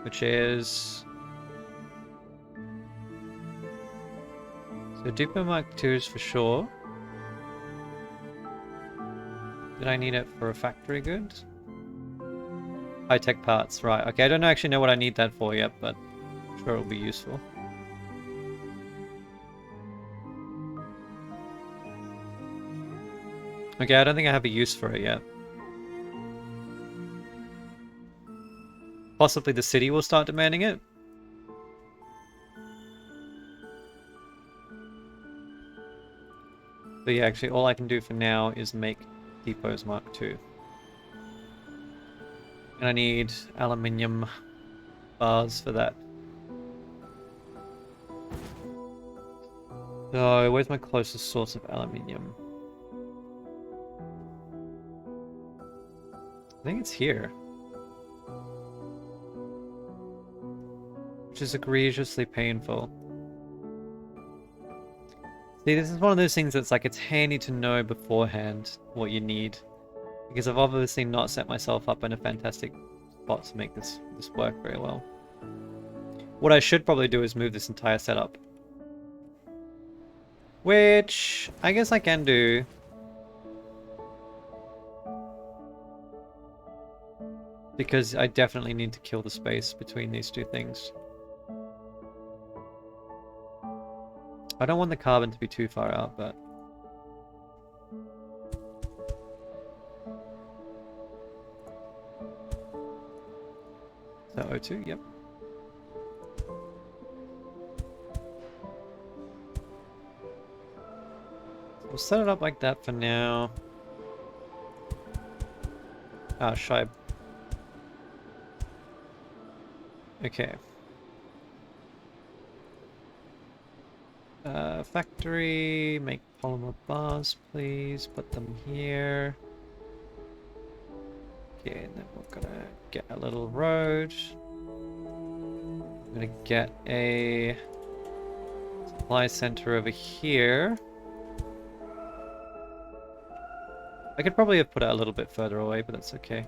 Which is... So depot mark 2s for sure. Did I need it for a factory good? High-tech parts, right. Okay, I don't actually know what I need that for yet, but I'm sure it'll be useful. Okay, I don't think I have a use for it yet. Possibly the city will start demanding it. But yeah, actually all I can do for now is make depots Mark II. And I need aluminium bars for that. So, where's my closest source of aluminium? I think it's here. Which is egregiously painful. See, this is one of those things that's like, it's handy to know beforehand what you need. Because I've obviously not set myself up in a fantastic spot to make this work very well. What I should probably do is move this entire setup. Which, I guess I can do. Because I definitely need to kill the space between these two things. I don't want the carbon to be too far out, but... Is that O2? Yep. We'll set it up like that for now. Ah, Shibe. Okay. Factory, make polymer bars, please. Put them here. Okay, and then we're gonna get a little road. I'm gonna get a supply center over here. I could probably have put it a little bit further away, but that's okay.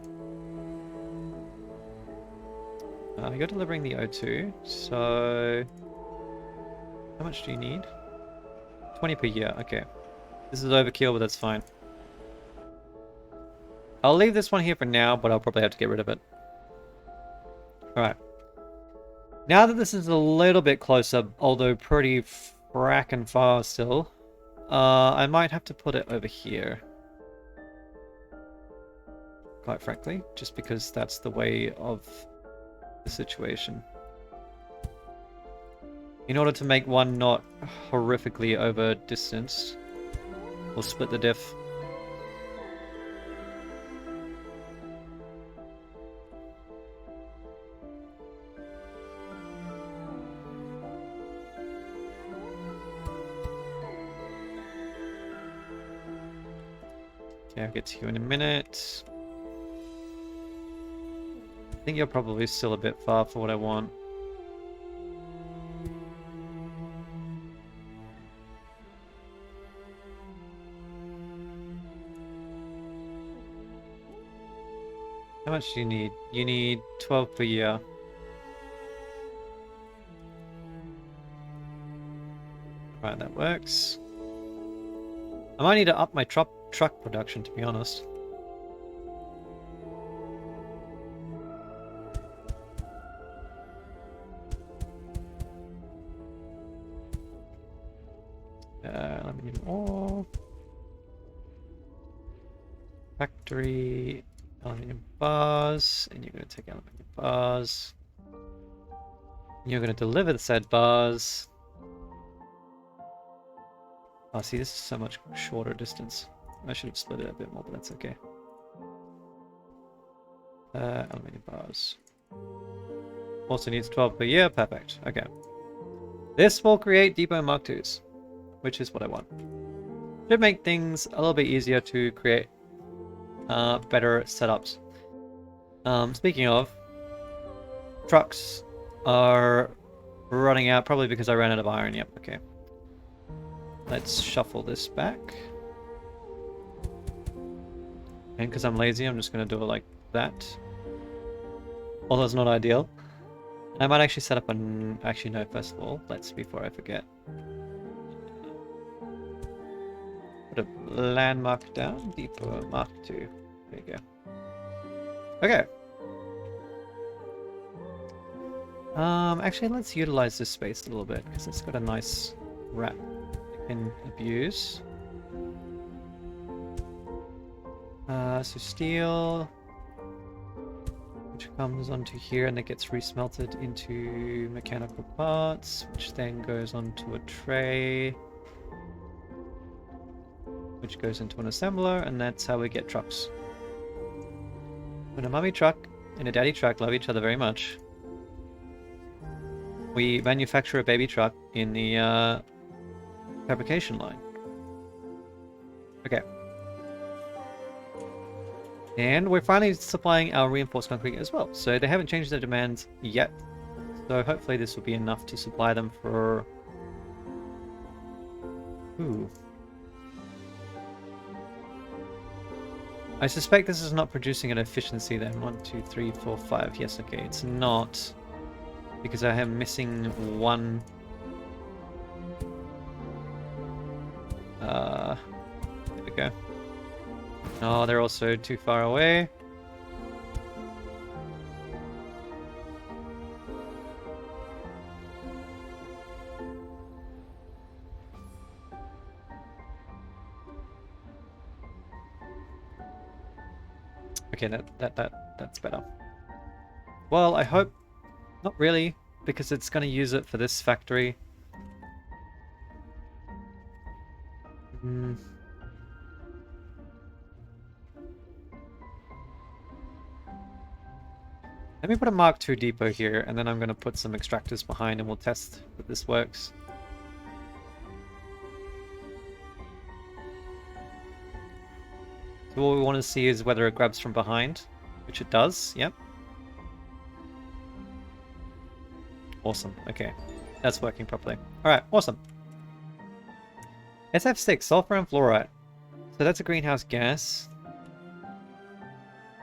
You're delivering the O2, so... How much do you need? 20 per year, okay. This is overkill, but that's fine. I'll leave this one here for now, but I'll probably have to get rid of it. Alright. Now that this is a little bit closer, although pretty frackin' far still, I might have to put it over here. Quite frankly, just because that's the way of the situation. In order to make one not horrifically over distanced, we'll split the diff. Okay, I'll get to you in a minute. I think you're probably still a bit far for what I want. How much do you need? You need 12 per year. Right, that works. I might need to up my truck production, to be honest. Aluminium ore. Factory. Aluminium bars, and you're going to take aluminium bars. You're going to deliver the said bars. Oh, see, this is so much shorter distance. I should have split it a bit more, but that's okay. Aluminium bars. Also needs 12 per year. Perfect. Okay. This will create depot Mark 2s, which is what I want. Should make things a little bit easier to create better setups. Speaking of, trucks are running out, probably because I ran out of iron. Yep, okay. Let's shuffle this back. And because I'm lazy, I'm just going to do it like that. Although it's not ideal. I might actually set up an... Actually, no, first of all, let's, before I forget. Put a landmark down, depot Mark 2. There you go. Okay. Actually, let's utilize this space a little bit, because it's got a nice wrap I can abuse. So steel, which comes onto here and it gets resmelted into mechanical parts, which then goes onto a tray, which goes into an assembler, and that's how we get trucks. When a mummy truck and a daddy truck love each other very much, we manufacture a baby truck in the fabrication line. Okay. And we're finally supplying our reinforced concrete as well. So they haven't changed their demands yet. So hopefully this will be enough to supply them for... Ooh. I suspect this is not producing an efficiency then. 1, 2, 3, 4, 5. Yes, okay. It's not. Because I am missing one... There we go. Oh, they're also too far away. Okay, that's better. Well, I hope not really, because it's going to use it for this factory. Let me put a Mark II depot here, and then I'm going to put some extractors behind, and we'll test that this works. So what we want to see is whether it grabs from behind, which it does, yep. Awesome, okay. That's working properly. Alright, awesome. SF6, sulfur and fluorite. So that's a greenhouse gas.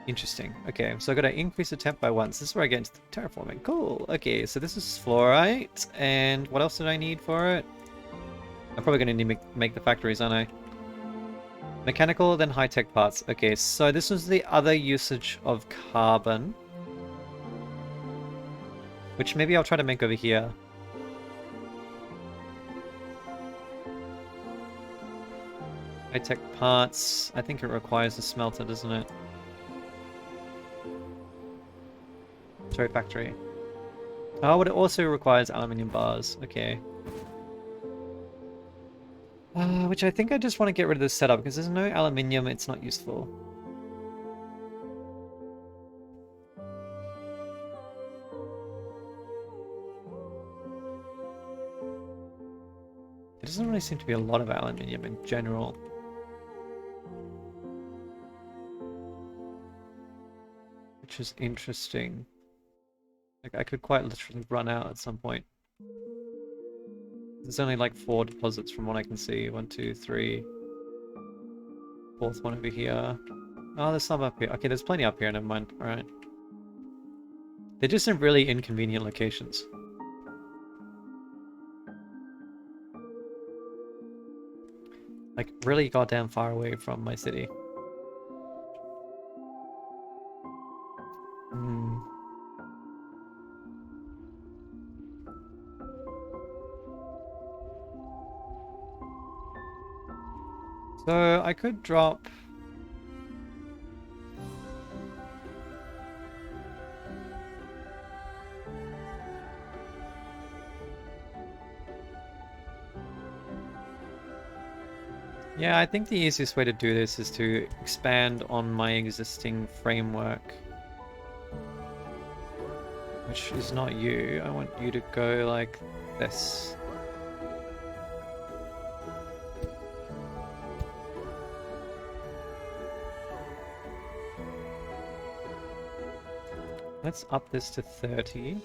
Interesting. Okay, so I've got to increase the temp by 1. This is where I get into terraforming. Cool. Okay, so this is fluorite. And what else did I need for it? I'm probably going to need to make the factories, aren't I? Mechanical, then high-tech parts. Okay, so this was the other usage of carbon. Which maybe I'll try to make over here. High-tech parts. I think it requires a smelter, doesn't it? Sorry, factory. Oh, but it also requires aluminium bars. Okay. Which I think I just want to get rid of this setup because there's no aluminium, it's not useful. There doesn't really seem to be a lot of aluminium in general. Which is interesting. Like, I could quite literally run out at some point. There's only like 4 deposits from what I can see. 1, 2, 3. Fourth one over here. Oh, there's some up here. Okay, there's plenty up here, never mind. Alright. They're just in really inconvenient locations. Like, really goddamn far away from my city. So I could drop... Yeah, I think the easiest way to do this is to expand on my existing framework. which is not you. I want you to go like this. Let's up this to 30. And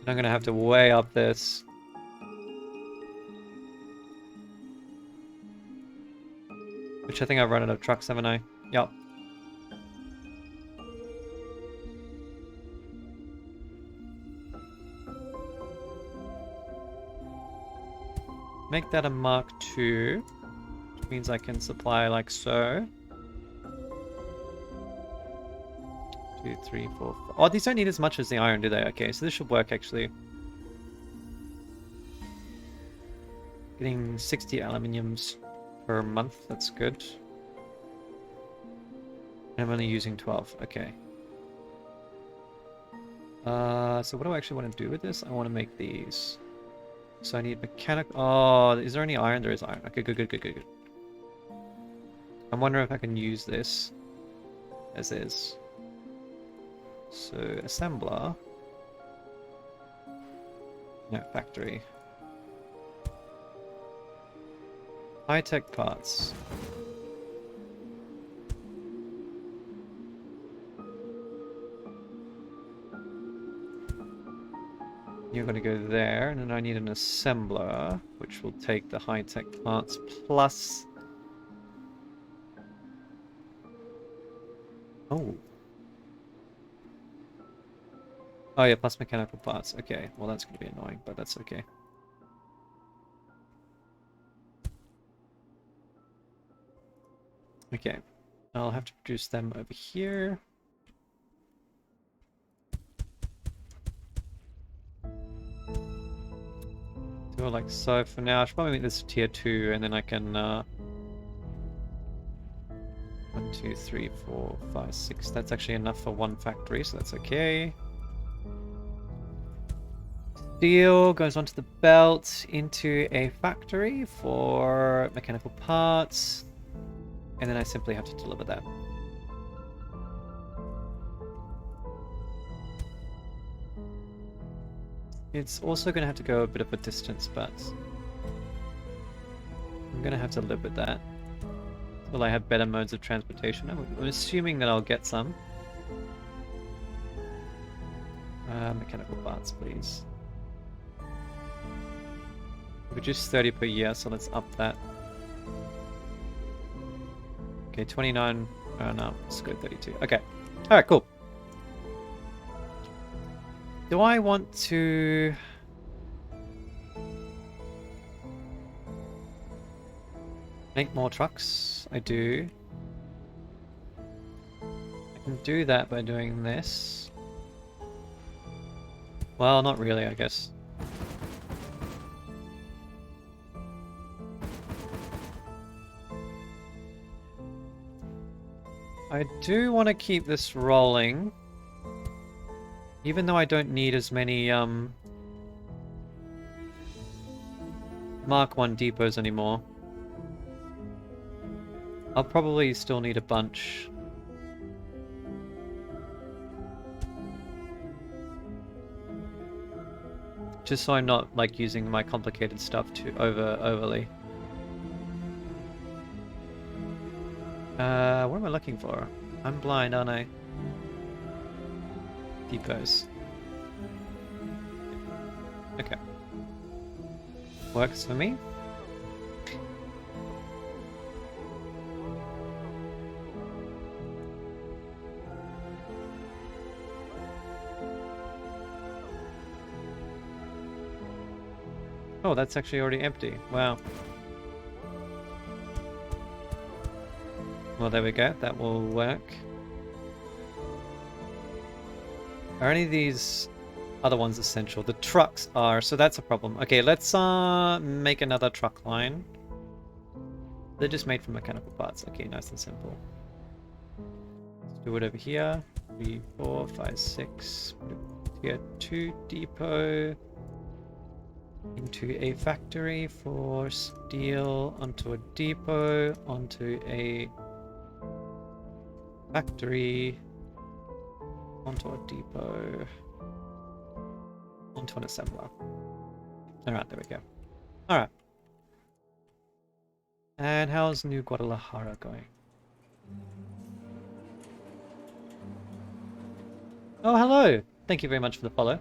I'm gonna have to way up this. Which I think I've run out of trucks, haven't I? Yup. Make that a Mark II, which means I can supply like so. 2, 3, 4, 5. Oh, these don't need as much as the iron, do they? Okay, so this should work actually. Getting 60 aluminiums per month, that's good. And I'm only using 12, okay. So what do I actually want to do with this? I want to make these. So I need mechanical. Oh, is there any iron? There is iron. Okay, good. I'm wondering if I can use this as is. So assembler. No, factory. High-tech parts. You're going to go there, and then I need an assembler, which will take the high-tech parts plus... Oh. Oh yeah, plus mechanical parts. Okay, well that's going to be annoying, but that's okay. Okay, I'll have to produce them over here. Do it like so for now. I should probably make this tier 2 and then I can 1, 2, 3, 4, 5, 6. That's actually enough for one factory, so that's okay. Steel goes onto the belt into a factory for mechanical parts, and then I simply have to deliver that. It's also going to have to go a bit of a distance, but I'm going to have to live with that. Will I have better modes of transportation? I'm assuming that I'll get some. Mechanical parts, please. Produce 30 per year, so let's up that. Okay, 29. Oh no, let's go 32. Okay. Alright, cool. Do I want to... make more trucks? I do. I can do that by doing this. Well, not really, I guess. I do want to keep this rolling. Even though I don't need as many Mark 1 depots anymore. I'll probably still need a bunch. Just so I'm not like using my complicated stuff too overly. What am I looking for? I'm blind, aren't I? Depots. Okay. Works for me. Oh, that's actually already empty. Wow. Well, there we go. That will work. Are any of these other ones essential? The trucks are, so that's a problem. Okay, let's make another truck line. They're just made from mechanical parts. Okay, nice and simple. Let's do it over here. 3, 4, 5, 6. Tier 2 depot. Into a factory for steel, onto a depot, onto a factory, Onto a depot. Onto an assembler. Alright, there we go. Alright. And how's New Guadalajara going? Oh, hello! Thank you very much for the follow.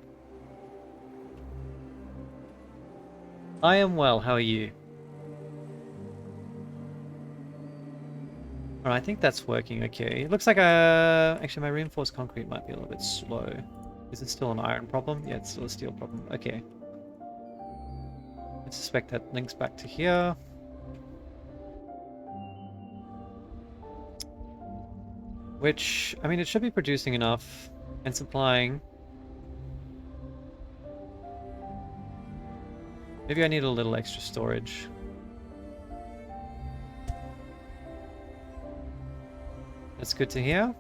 I am well, how are you? Alright, I think that's working okay. It looks like actually my reinforced concrete might be a little bit slow. Is it still an iron problem? Yeah, it's still a steel problem. Okay. I suspect that links back to here. Which, I mean, it should be producing enough and supplying. Maybe I need a little extra storage. That's good to hear.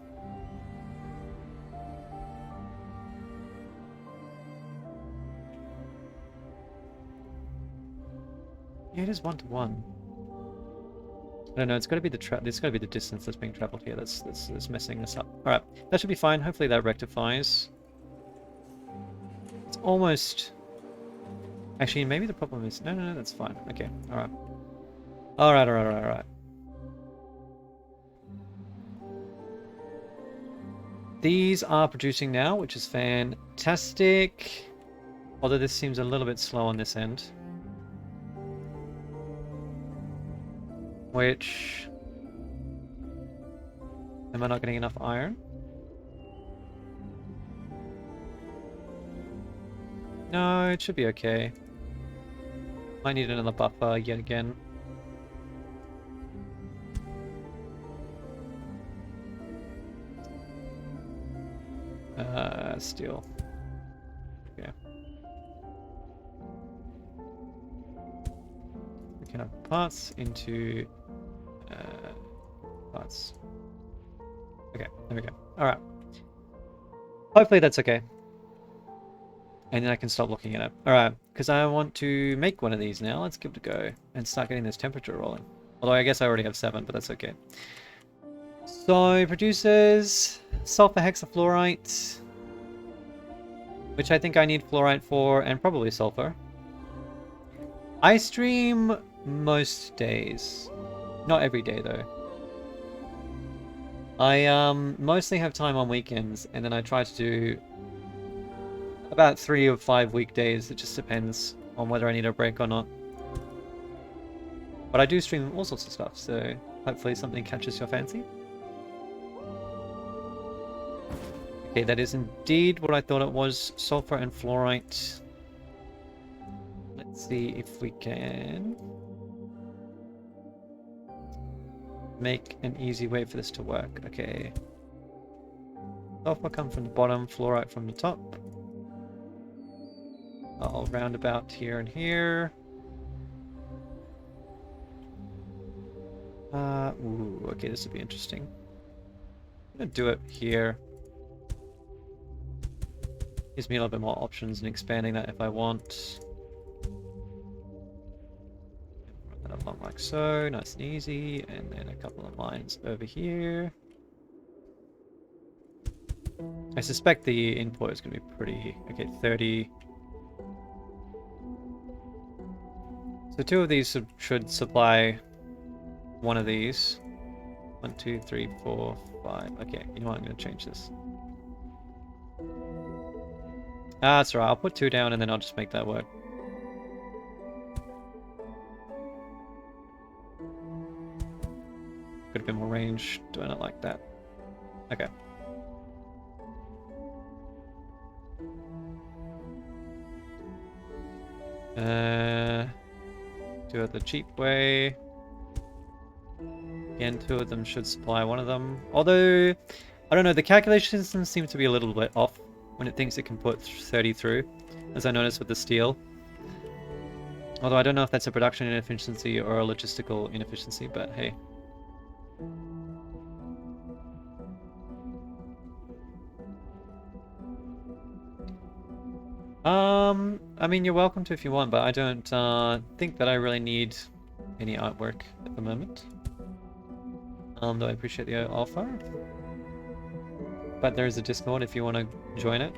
Yeah, it is 1-to-1. I don't know. It's got to be the distance that's being traveled here that's messing this up. All right, that should be fine. Hopefully that rectifies. It's almost. Actually, maybe the problem is no. That's fine. Okay. All right. All right. These are producing now, which is fantastic. Although this seems a little bit slow on this end. Which... Am I not getting enough iron? No, it should be okay. I need another buffer yet again. Steel. Okay. We can have parts into parts. Okay, there we go. Alright. Hopefully that's okay. And then I can stop looking at it. Alright, because I want to make one of these now. Let's give it a go and start getting this temperature rolling. Although I guess I already have 7, but that's okay. So, it produces sulfur hexafluorite, which I think I need fluorite for, and probably sulfur. I stream most days. Not every day, though. I mostly have time on weekends, and then I try to do about 3 or 5 weekdays. It just depends on whether I need a break or not. But I do stream all sorts of stuff, so hopefully something catches your fancy. Okay, that is indeed what I thought it was. Sulfur and fluorite. Let's see if we can make an easy way for this to work. Okay. Sulfur come from the bottom, fluorite from the top. I'll round about here and here. Ooh, okay, this would be interesting. I'm gonna do it here. Gives me a little bit more options and expanding that if I want. Run that along like so, nice and easy, and then a couple of lines over here. I suspect the input is going to be pretty... Okay, 30. So 2 of these should supply one of these. 1, 2, 3, 4, 5. Okay, you know what? I'm going to change this. Ah, that's right. I'll put 2 down and then I'll just make that work. Got a bit more range. Doing it like that. Okay. Do it the cheap way. Again, 2 of them should supply one of them. Although, I don't know, the calculation system seems to be a little bit off when it thinks it can put 30 through, as I noticed with the steel. Although I don't know if that's a production inefficiency or a logistical inefficiency, but hey. I mean, you're welcome to if you want, but I don't think that I really need any artwork at the moment. Though I appreciate the offer. But there is a Discord if you want to join it.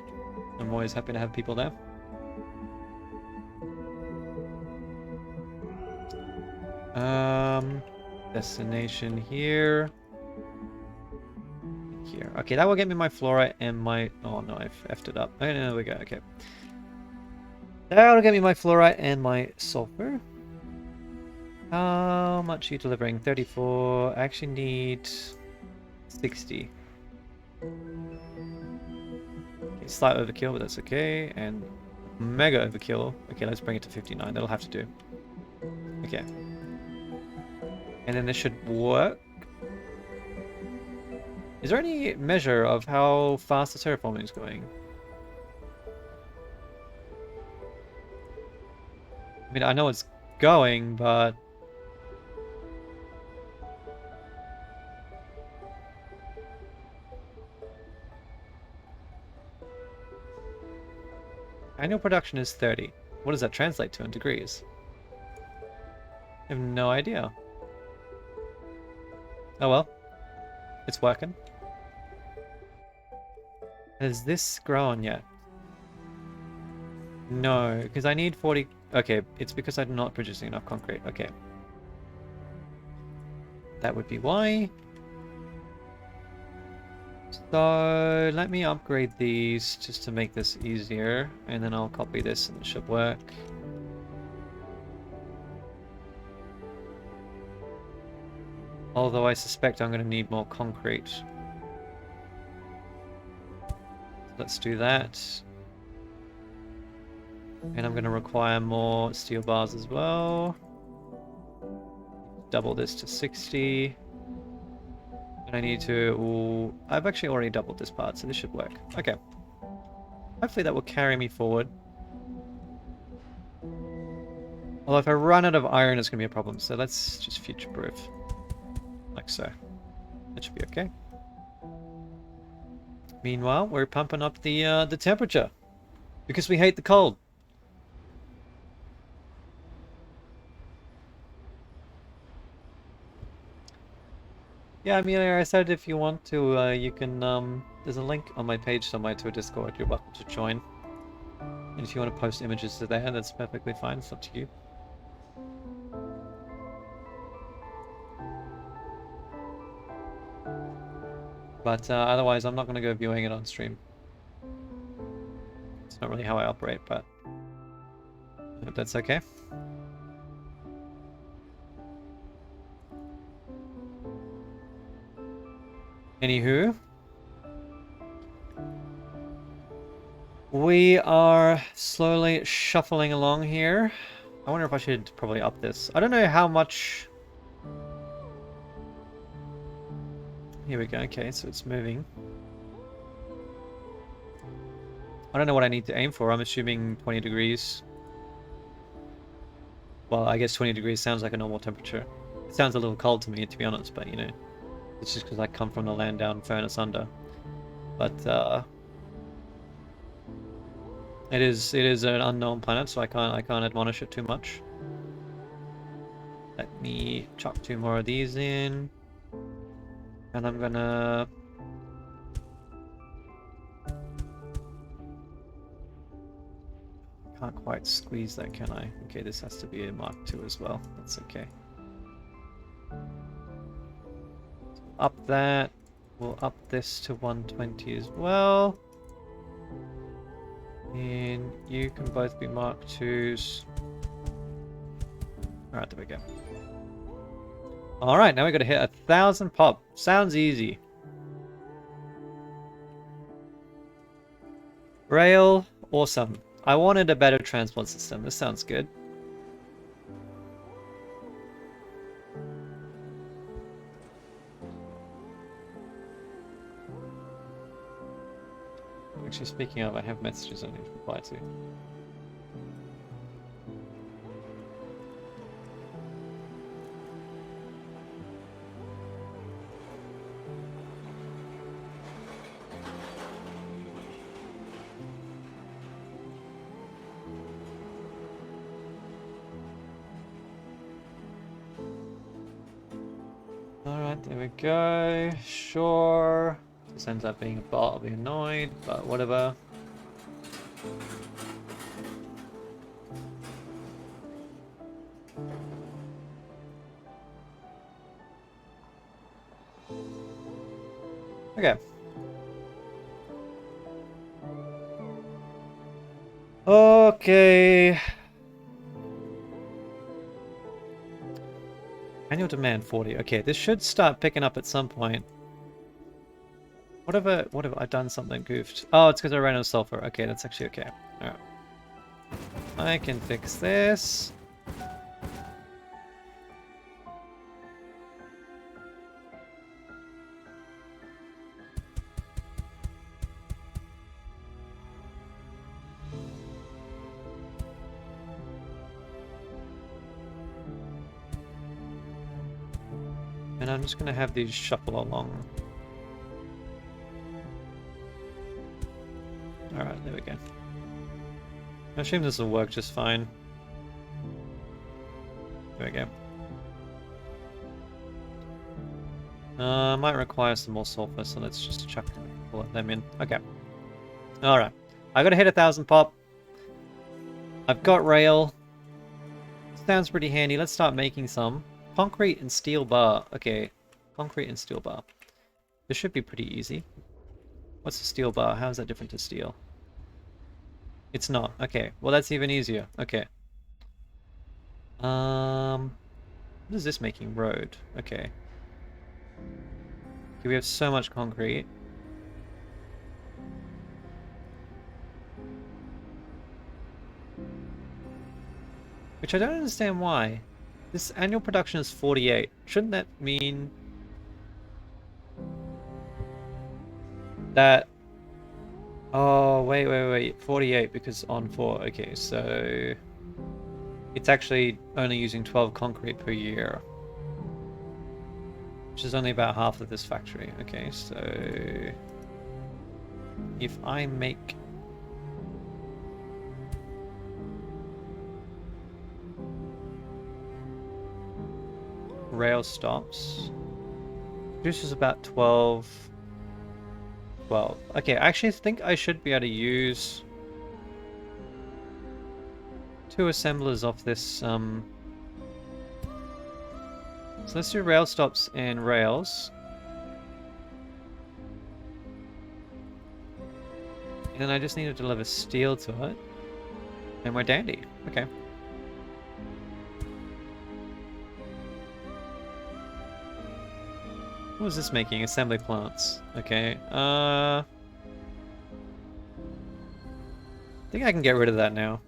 I'm always happy to have people there. Destination here. Here. Okay, that will get me my fluorite and my... Oh no, I've effed it up. Okay, there we go, okay. That'll get me my fluorite and my sulfur. How much are you delivering? 34. I actually need 60. Okay, slight overkill, but that's okay. And mega overkill. Okay, let's bring it to 59. That'll have to do. Okay. And then this should work. Is there any measure of how fast the terraforming is going? I mean, I know it's going, but... Annual production is 30. What does that translate to in degrees? I have no idea. Oh well. It's working. Has this grown yet? No, because I need 40... Okay, it's because I'm not producing enough concrete. Okay. That would be why. So, let me upgrade these just to make this easier. And then I'll copy this and it should work. Although I suspect I'm going to need more concrete. Let's do that. And I'm going to require more steel bars as well. Double this to 60. And I need to... Ooh, I've actually already doubled this part, so this should work. Okay. Hopefully that will carry me forward. Although if I run out of iron, it's going to be a problem. So let's just future-proof. Like so. That should be okay. Meanwhile, we're pumping up the temperature. Because we hate the cold. Yeah, I mean, I said if you want to, you can, there's a link on my page somewhere to a Discord. You're welcome to join. And if you want to post images to there, that's perfectly fine. It's up to you. But otherwise, I'm not going to go viewing it on stream. It's not really how I operate, but I hope that's okay. Anywho, we are slowly shuffling along here. I wonder if I should probably up this. I don't know how much... Here we go. Okay, so it's moving. I don't know what I need to aim for. I'm assuming 20 degrees. Well, I guess 20 degrees sounds like a normal temperature. It sounds a little cold to me, to be honest, but you know, it's just because I come from the land down furnace under. But it is an unknown planet, so I can't admonish it too much. Let me chuck 2 more of these in, and I'm gonna. Can't quite squeeze that, can I? Okay, this has to be a Mark II as well. That's okay. Up that. We'll up this to 120 as well. And you can both be Mark IIs. Alright, there we go. Alright, now we gotta hit 1,000 pop. Sounds easy. Rail, awesome. I wanted a better transport system. This sounds good. Actually, speaking of, I have messages I need to reply to. Alright, there we go. Sure. This ends up being a bot, I'll be annoyed, but whatever. Okay. Okay. Annual demand 40. Okay, this should start picking up at some point. What have I done something goofed? Oh, it's because I ran out of sulfur. Okay, that's actually okay. Alright. I can fix this. And I'm just gonna have these shuffle along. Alright, there we go. I assume this will work just fine. There we go. Might require some more sulfur, so let's just chuck them in. Okay. Alright. I gotta hit 1,000 pop. I've got rail. Sounds pretty handy. Let's start making some. Concrete and steel bar. Okay. Concrete and steel bar. This should be pretty easy. What's a steel bar? How is that different to steel? It's not. Okay. Well, that's even easier. Okay. What is this making? Road. Okay. Okay, we have so much concrete. Which I don't understand why. This annual production is 48. Shouldn't that mean that... Oh, wait. 48 because on 4. Okay, so... It's actually only using 12 concrete per year. Which is only about half of this factory. Okay, so... If I make... rail stops. Produces about 12. Okay, I actually think I should be able to use 2 assemblers off this. So let's do rail stops and rails. And then I just need to deliver steel to it. And we're dandy. Okay. What was this making? Assembly plants. Okay. I think I can get rid of that now.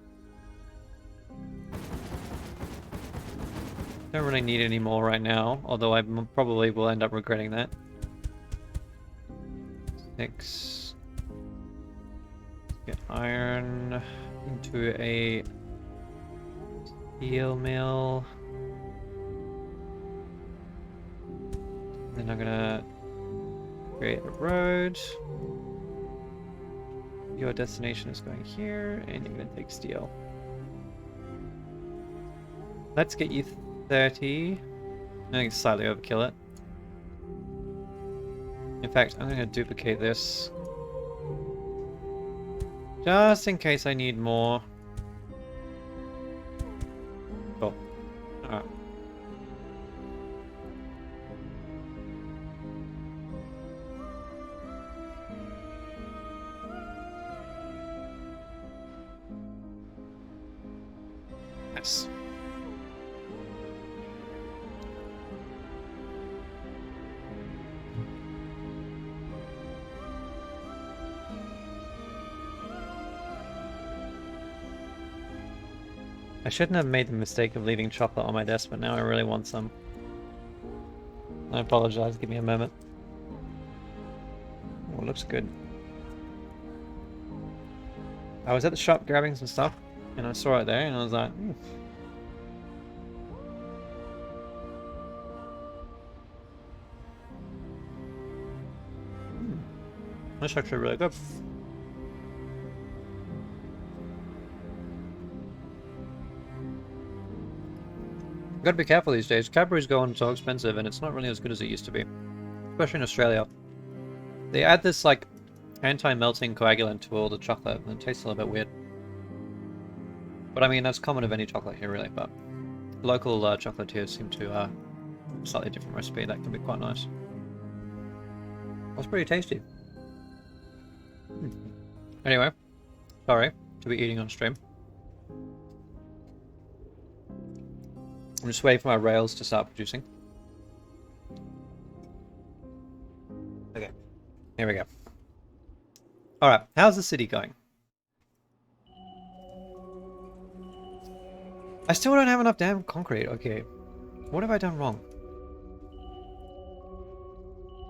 Don't really need any more right now, although I probably will end up regretting that. 6. Get iron into a steel mill. Then I'm gonna create a road. Your destination is going here, and you're gonna take steel. Let's get you 30. I think it's slightly overkill it. In fact, I'm gonna duplicate this. Just in case I need more. Cool. Alright. Nice. I shouldn't have made the mistake of leaving chocolate on my desk, but now I really want some. I apologize, give me a moment. Oh, it looks good. I was at the shop grabbing some stuff, and I saw it there, and I was like, That's actually really good. Gotta be careful these days. Cadbury's going so expensive and it's not really as good as it used to be. Especially in Australia. They add this like anti-melting coagulant to all the chocolate, and it tastes a little bit weird. But I mean, that's common of any chocolate here, really. But local chocolatiers seem to slightly different recipe that can be quite nice. That's pretty tasty. Anyway, sorry to be eating on stream. I'm just waiting for my rails to start producing. Okay, here we go. Alright, how's the city going? I still don't have enough damn concrete. Okay, what have I done wrong?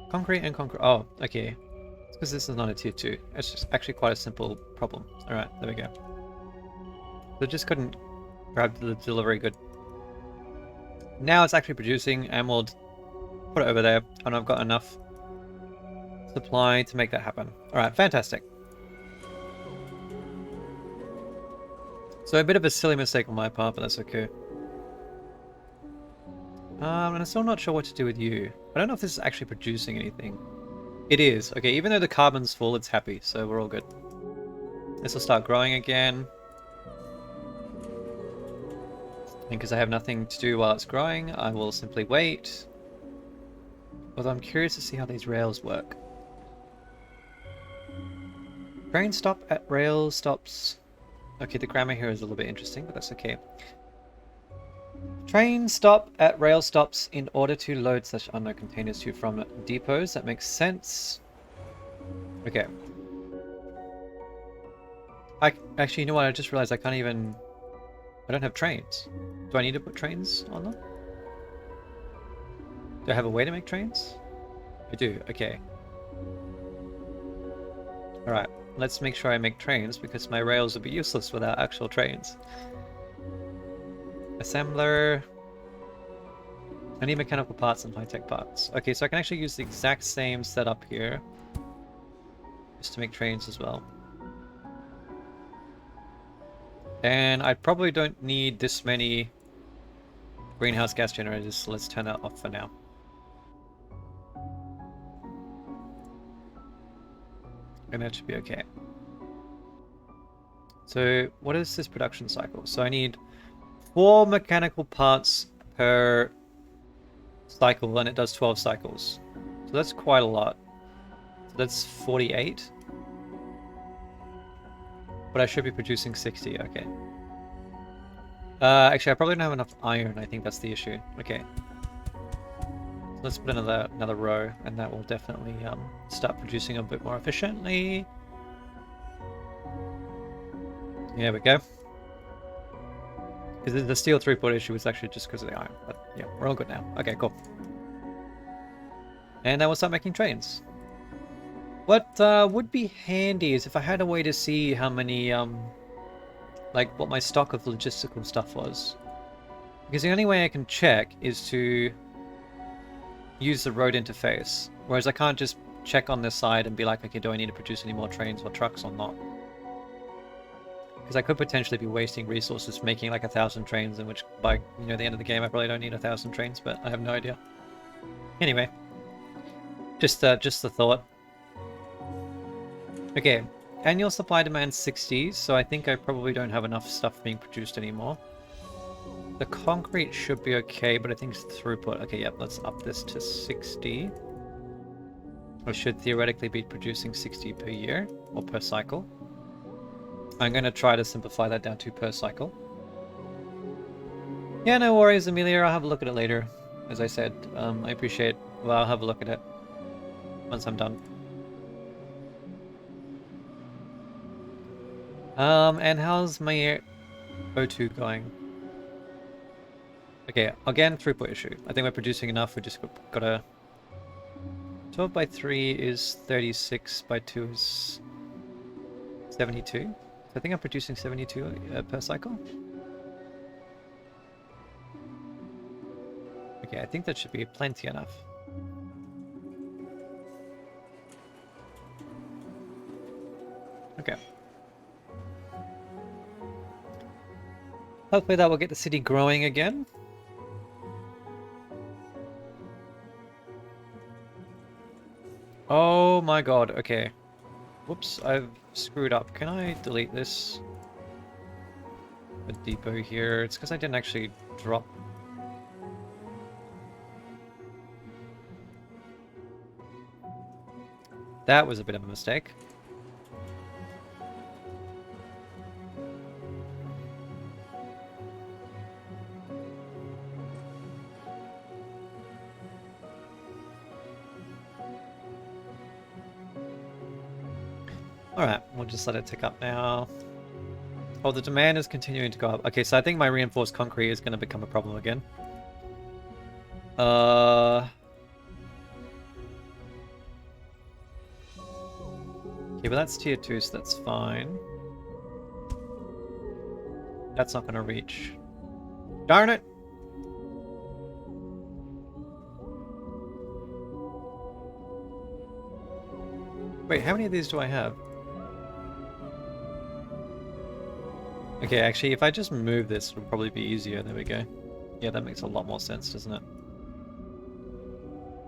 Concrete and concrete. Oh, okay. It's because this is not a tier 2. It's just actually quite a simple problem. Alright, there we go. So just couldn't grab the delivery good. Now it's actually producing, and we'll put it over there, and I've got enough supply to make that happen. Alright, fantastic. So a bit of a silly mistake on my part, but that's okay. And I'm still not sure what to do with you. I don't know if this is actually producing anything. It is. Okay, even though the carbon's full, it's happy, so we're all good. This will start growing again. And because I have nothing to do while it's growing, I will simply wait. Although I'm curious to see how these rails work. Train stop at rail stops. Okay, the grammar here is a little bit interesting, but that's okay. Train stop at rail stops in order to load such unknown containers to from depots. That makes sense. Okay. Actually, you know what? I just realized I can't even... I don't have trains. Do I need to put trains on them? Do I have a way to make trains? I do. Okay. Alright. Let's make sure I make trains, because my rails would be useless without actual trains. Assembler. I need mechanical parts and high-tech parts. Okay, so I can actually use the exact same setup here. Just to make trains as well. And I probably don't need this many greenhouse gas generators, so let's turn that off for now. And that should be okay. So what is this production cycle? So I need 4 mechanical parts per cycle, and it does 12 cycles. So that's quite a lot. So that's 48. But I should be producing 60, okay. Actually, I probably don't have enough iron. I think that's the issue. Okay. So let's put another row, and that will definitely start producing a bit more efficiently. There we go. Because the steel throughput issue is actually just because of the iron. But yeah, we're all good now. Okay, cool. And then we'll start making trains. What would be handy is if I had a way to see how many, like what my stock of logistical stuff was. Because the only way I can check is to use the road interface. Whereas I can't just check on this side and be like, okay, do I need to produce any more trains or trucks or not? Because I could potentially be wasting resources making like 1,000 trains, in which by the end of the game I probably don't need 1,000 trains, but I have no idea. Anyway, just the thought. Okay, annual supply demand 60, so I think I probably don't have enough stuff being produced anymore. The concrete should be okay, but I think it's throughput. Okay, yep, let's up this to 60. I should theoretically be producing 60 per year, or per cycle. I'm going to try to simplify that down to per cycle. Yeah, no worries, Amelia. I'll have a look at it later. As I said, I appreciate... Well, I'll have a look at it once I'm done. And how's my O2 going? Okay, again, throughput issue. I think we're producing enough. We just gotta... 12 by 3 is 36, by 2 is 72. I think I'm producing 72 per cycle. Okay, I think that should be plenty enough. Okay. Hopefully that will get the city growing again. Oh my god, okay. Whoops, I've screwed up. Can I delete this? A depot here. It's because I didn't actually drop. That was a bit of a mistake. Alright, we'll just let it tick up now. Oh, the demand is continuing to go up. Okay, so I think my reinforced concrete is going to become a problem again. Okay, but that's tier 2, so that's fine. That's not going to reach. Darn it! Wait, how many of these do I have? Okay, actually, if I just move this, it'll probably be easier. There we go. Yeah, that makes a lot more sense, doesn't it?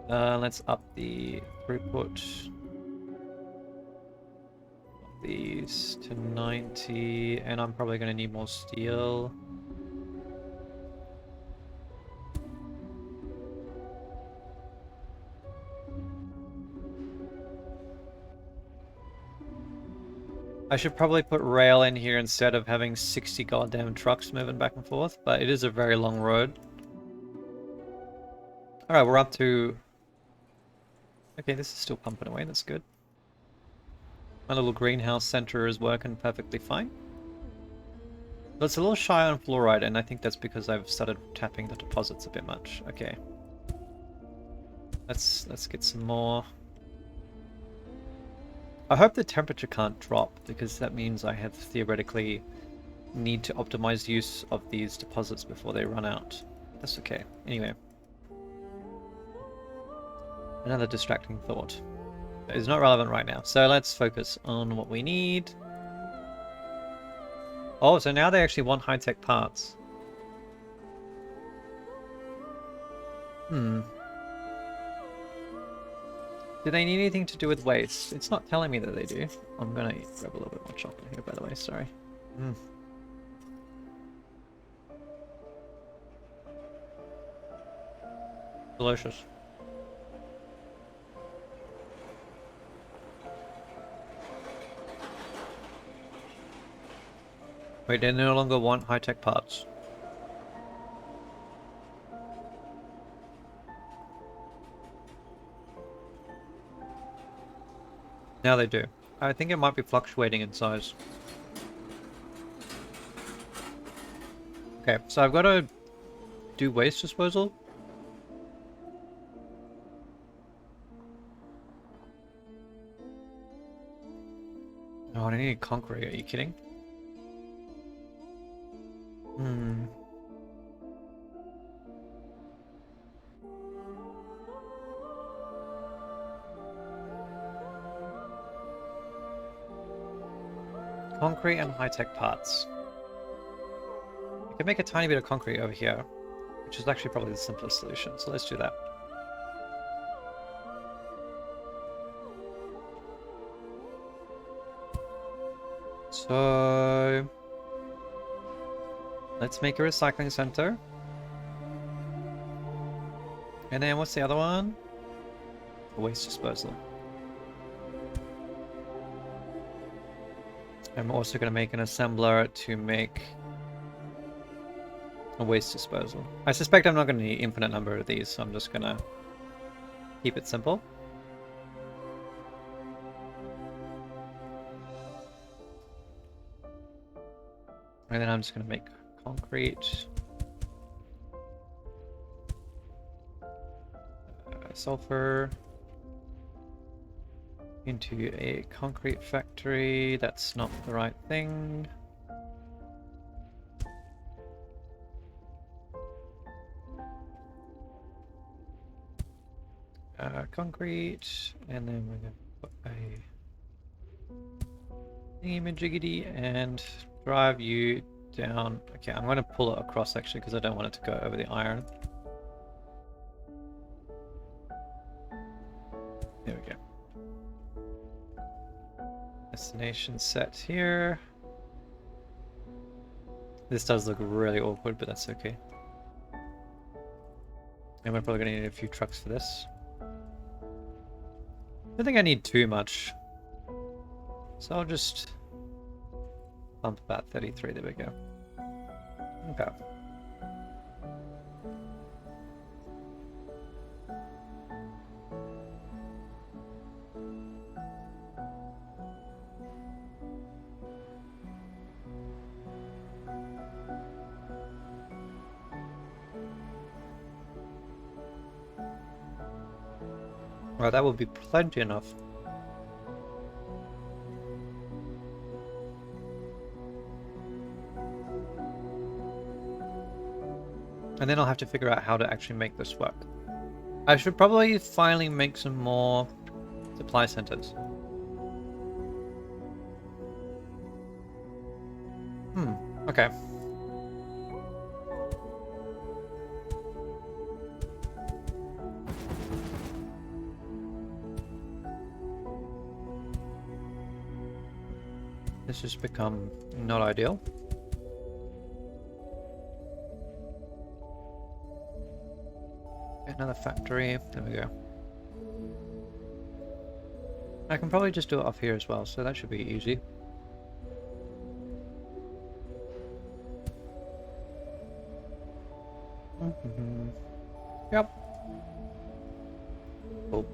Let's up the throughput. Up these to 90, and I'm probably going to need more steel. I should probably put rail in here instead of having 60 goddamn trucks moving back and forth, but it is a very long road. Alright, we're up to... Okay, this is still pumping away, that's good. My little greenhouse center is working perfectly fine. But it's a little shy on fluoride, and I think that's because I've started tapping the deposits a bit much. Okay. Let's get some more. I hope the temperature can't drop, because that means I have theoretically need to optimize use of these deposits before they run out. That's okay. Anyway. Another distracting thought. That is not relevant right now. So let's focus on what we need. Oh, so now they actually want high-tech parts. Hmm. Do they need anything to do with waste? It's not telling me that they do. I'm gonna grab a little bit more chocolate here, by the way, sorry. Delicious. Wait, they no longer want high-tech parts. Now they do. I think it might be fluctuating in size. Okay, so I've got to do waste disposal. Oh, I need concrete. Are you kidding? Hmm. Concrete and high-tech parts. I can make a tiny bit of concrete over here, which is actually probably the simplest solution, so let's do that. So... let's make a recycling center. And then what's the other one? A waste disposal. I'm also going to make an assembler to make a waste disposal. I suspect I'm not going to need an infinite number of these, so I'm just going to keep it simple. And then I'm just going to make concrete. Sulfur. Into a concrete factory. That's not the right thing. Concrete, and then we're going to put a thingy-majiggity and drive you down. Okay, I'm going to pull it across actually because I don't want it to go over the iron. There we go. Destination set here. This does look really awkward, but that's okay. And we're probably going to need a few trucks for this. I don't think I need too much. So I'll just bump about 33. There we go. Okay. Well, that will be plenty enough. And then I'll have to figure out how to actually make this work. I should probably finally make some more supply centers. Okay. This has become not ideal. Another factory. There we go. I can probably just do it off here as well, so that should be easy. Yep. Cool.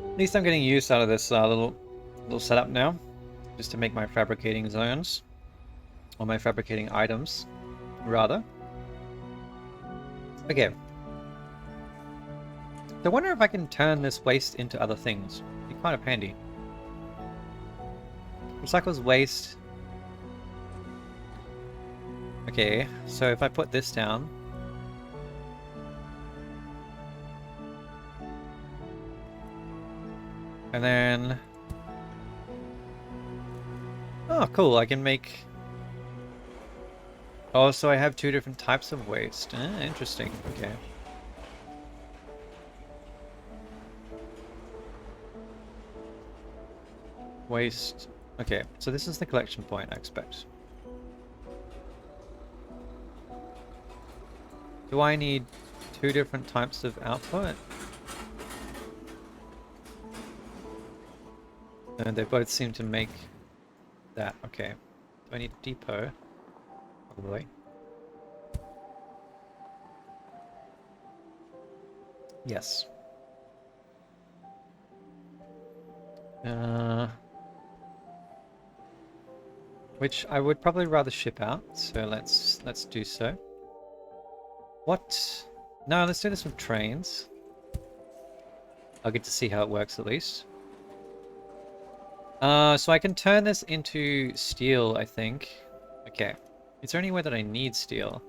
At least I'm getting use out of this little setup now, just to make my fabricating zones, or my fabricating items, rather. Okay. I wonder if I can turn this waste into other things. It'd be kind of handy. Recycles waste. Okay, so if I put this down. And then... Oh, cool, I can make... Oh, so I have two different types of waste. Interesting, okay. Waste. Okay, so this is the collection point, I expect. Do I need two different types of output? And they both seem to make that. Okay. Do I need a depot? Probably. Yes. Which I would probably rather ship out, so let's do so. What? No, let's do this with trains. I'll get to see how it works at least. So I can turn this into steel, I think. Okay. Is there anywhere that I need steel?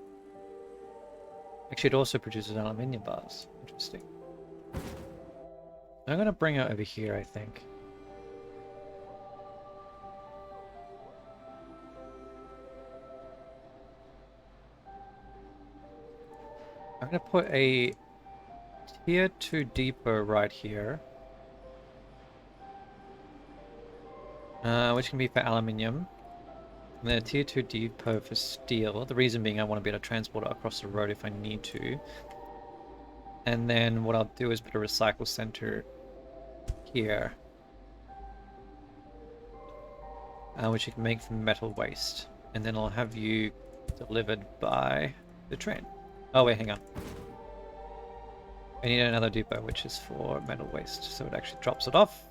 Actually, it also produces aluminium bars. Interesting. I'm gonna bring it over here, I think. I'm gonna put a tier 2 depot right here. Which can be for aluminium. And then a tier 2 depot for steel. The reason being I want to be able to transport it across the road if I need to. And then what I'll do is put a recycle center here. Which you can make from metal waste. And then I'll have you delivered by the train. Oh wait, hang on. I need another depot which is for metal waste. So it actually drops it off.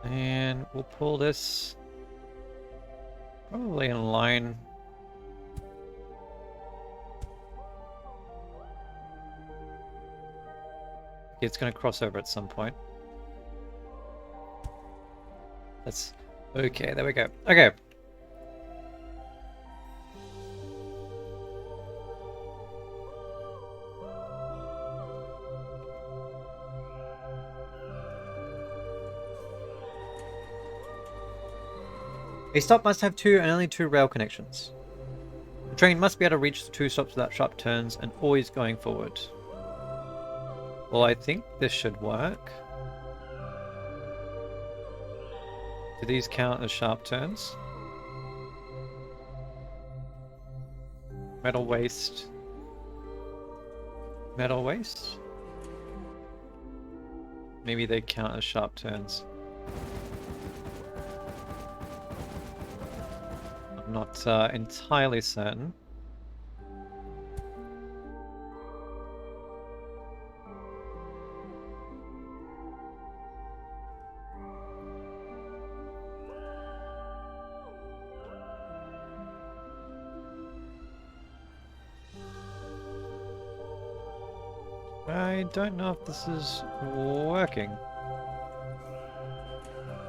And we'll pull this probably in line. It's going to cross over at some point. That's okay. There we go. Okay. A stop must have two and only two rail connections. The train must be able to reach the two stops without sharp turns and always going forward. Well, I think this should work. Do these count as sharp turns? Metal waste. Metal waste? Maybe they count as sharp turns. I'm not entirely certain. I don't know if this is working.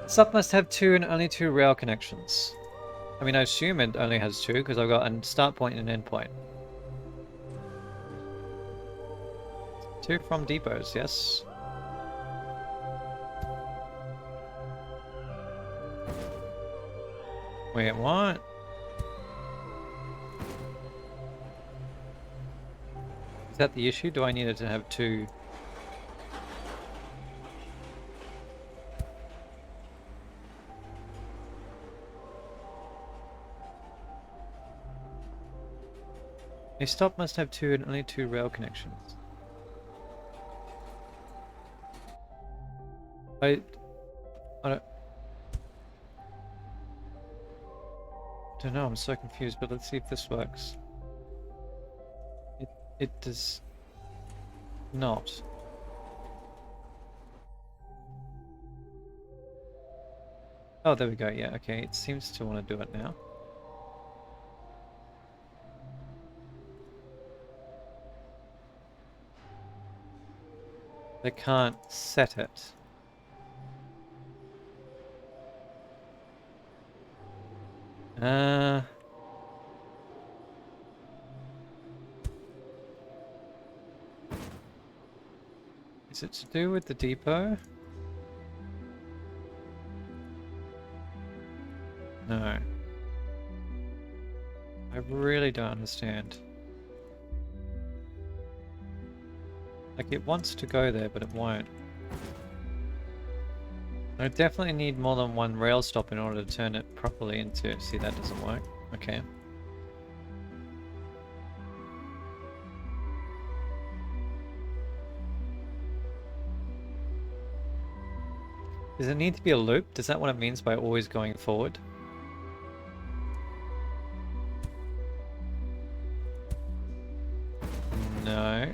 Sub must have two and only two rail connections. I mean, I assume it only has two because I've got a start point and an end point. Two from depots, yes. Wait, what? Is that the issue? Do I need it to have two? A stop must have two and only two rail connections. I don't know, I'm so confused, but let's see if this works. It does not. Oh, there we go, yeah, okay, it seems to want to do it now. They can't set it. Is it to do with the depot? No. I really don't understand. Like, it wants to go there, but it won't. I definitely need more than one rail stop in order to turn it properly into... See, that doesn't work. Okay. Does it need to be a loop? Does that what it means by always going forward? No.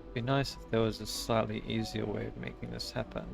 It'd be nice if there was a slightly easier way of making this happen.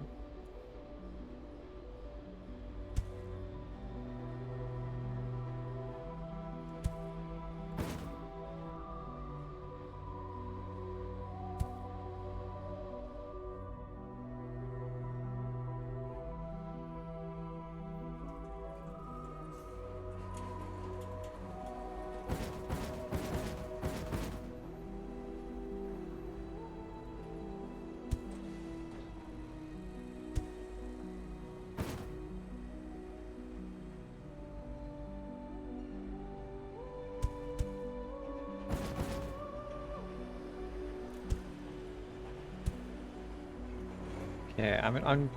Yeah, I mean, I'm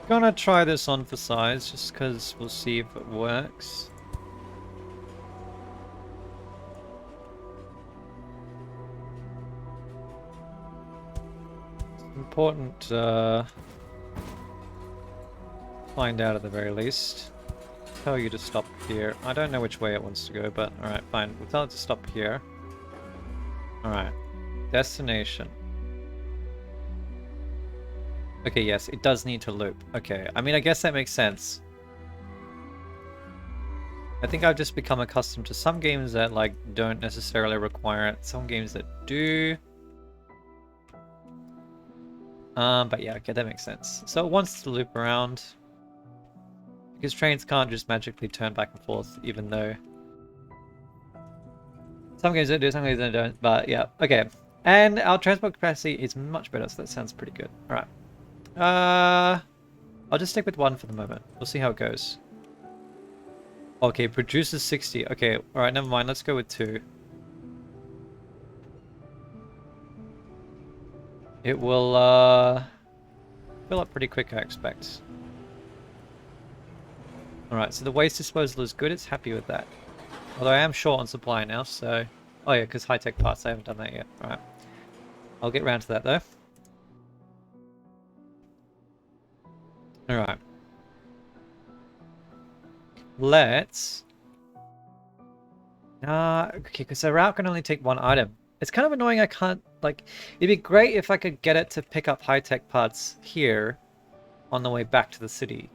gonna try this on for size, just because we'll see if it works. It's important to find out at the very least. Tell you to stop here. I don't know which way it wants to go, but alright, fine. We'll tell it to stop here. Alright. Destination. Okay, yes, it does need to loop. Okay, I mean, I guess that makes sense. I think I've just become accustomed to some games that, like, don't necessarily require it. Some games that do. But yeah, okay, that makes sense. So it wants to loop around. Because trains can't just magically turn back and forth, even though Some games don't do, some games don't, but yeah, okay. And our transport capacity is much better, so that sounds pretty good. Alright. I'll just stick with 1 for the moment. We'll see how it goes. Okay, produces 60. Okay, alright, never mind. Let's go with 2. It will, fill up pretty quick, I expect. Alright, so the waste disposal is good. It's happy with that. Although I am short on supply now, so... Oh yeah, because high-tech parts, I haven't done that yet. Alright. I'll get round to that, though. Alright. Let's... okay, because the route can only take 1 item. It's kind of annoying I can't, like... It'd be great if I could get it to pick up high-tech parts here on the way back to the city.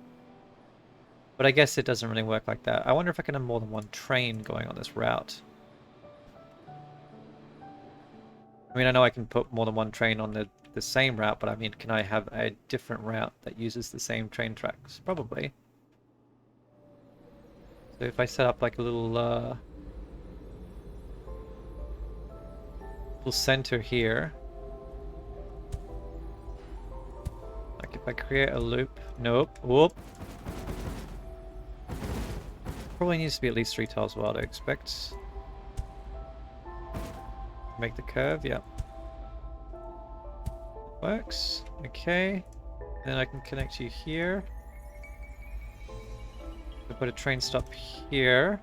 But I guess it doesn't really work like that. I wonder if I can have more than 1 train going on this route. I mean, I know I can put more than 1 train on the same route, but I mean, can I have a different route that uses the same train tracks? Probably. So if I set up like a little center here. Like if I create a loop. Nope. Whoop. Probably needs to be at least 3 tiles wide, I expect. Make the curve, yeah. Works. Okay. Then I can connect you here. I put a train stop here.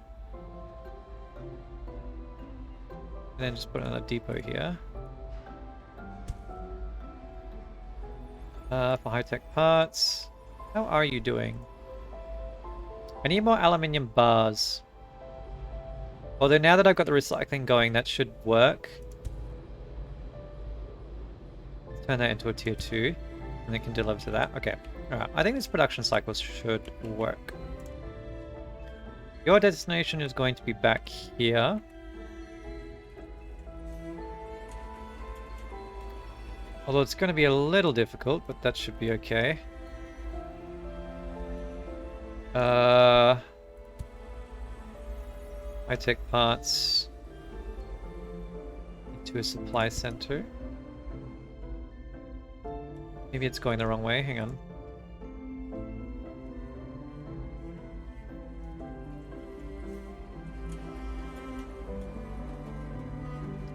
And then just put another depot here. For high-tech parts. How are you doing? I need more aluminium bars. Although now that I've got the recycling going, that should work. Turn that into a tier 2. And it can deliver to that. Okay. Alright. I think this production cycle should work. Your destination is going to be back here. Although it's going to be a little difficult, but that should be okay. High-tech parts into a supply center. Maybe it's going the wrong way. Hang on.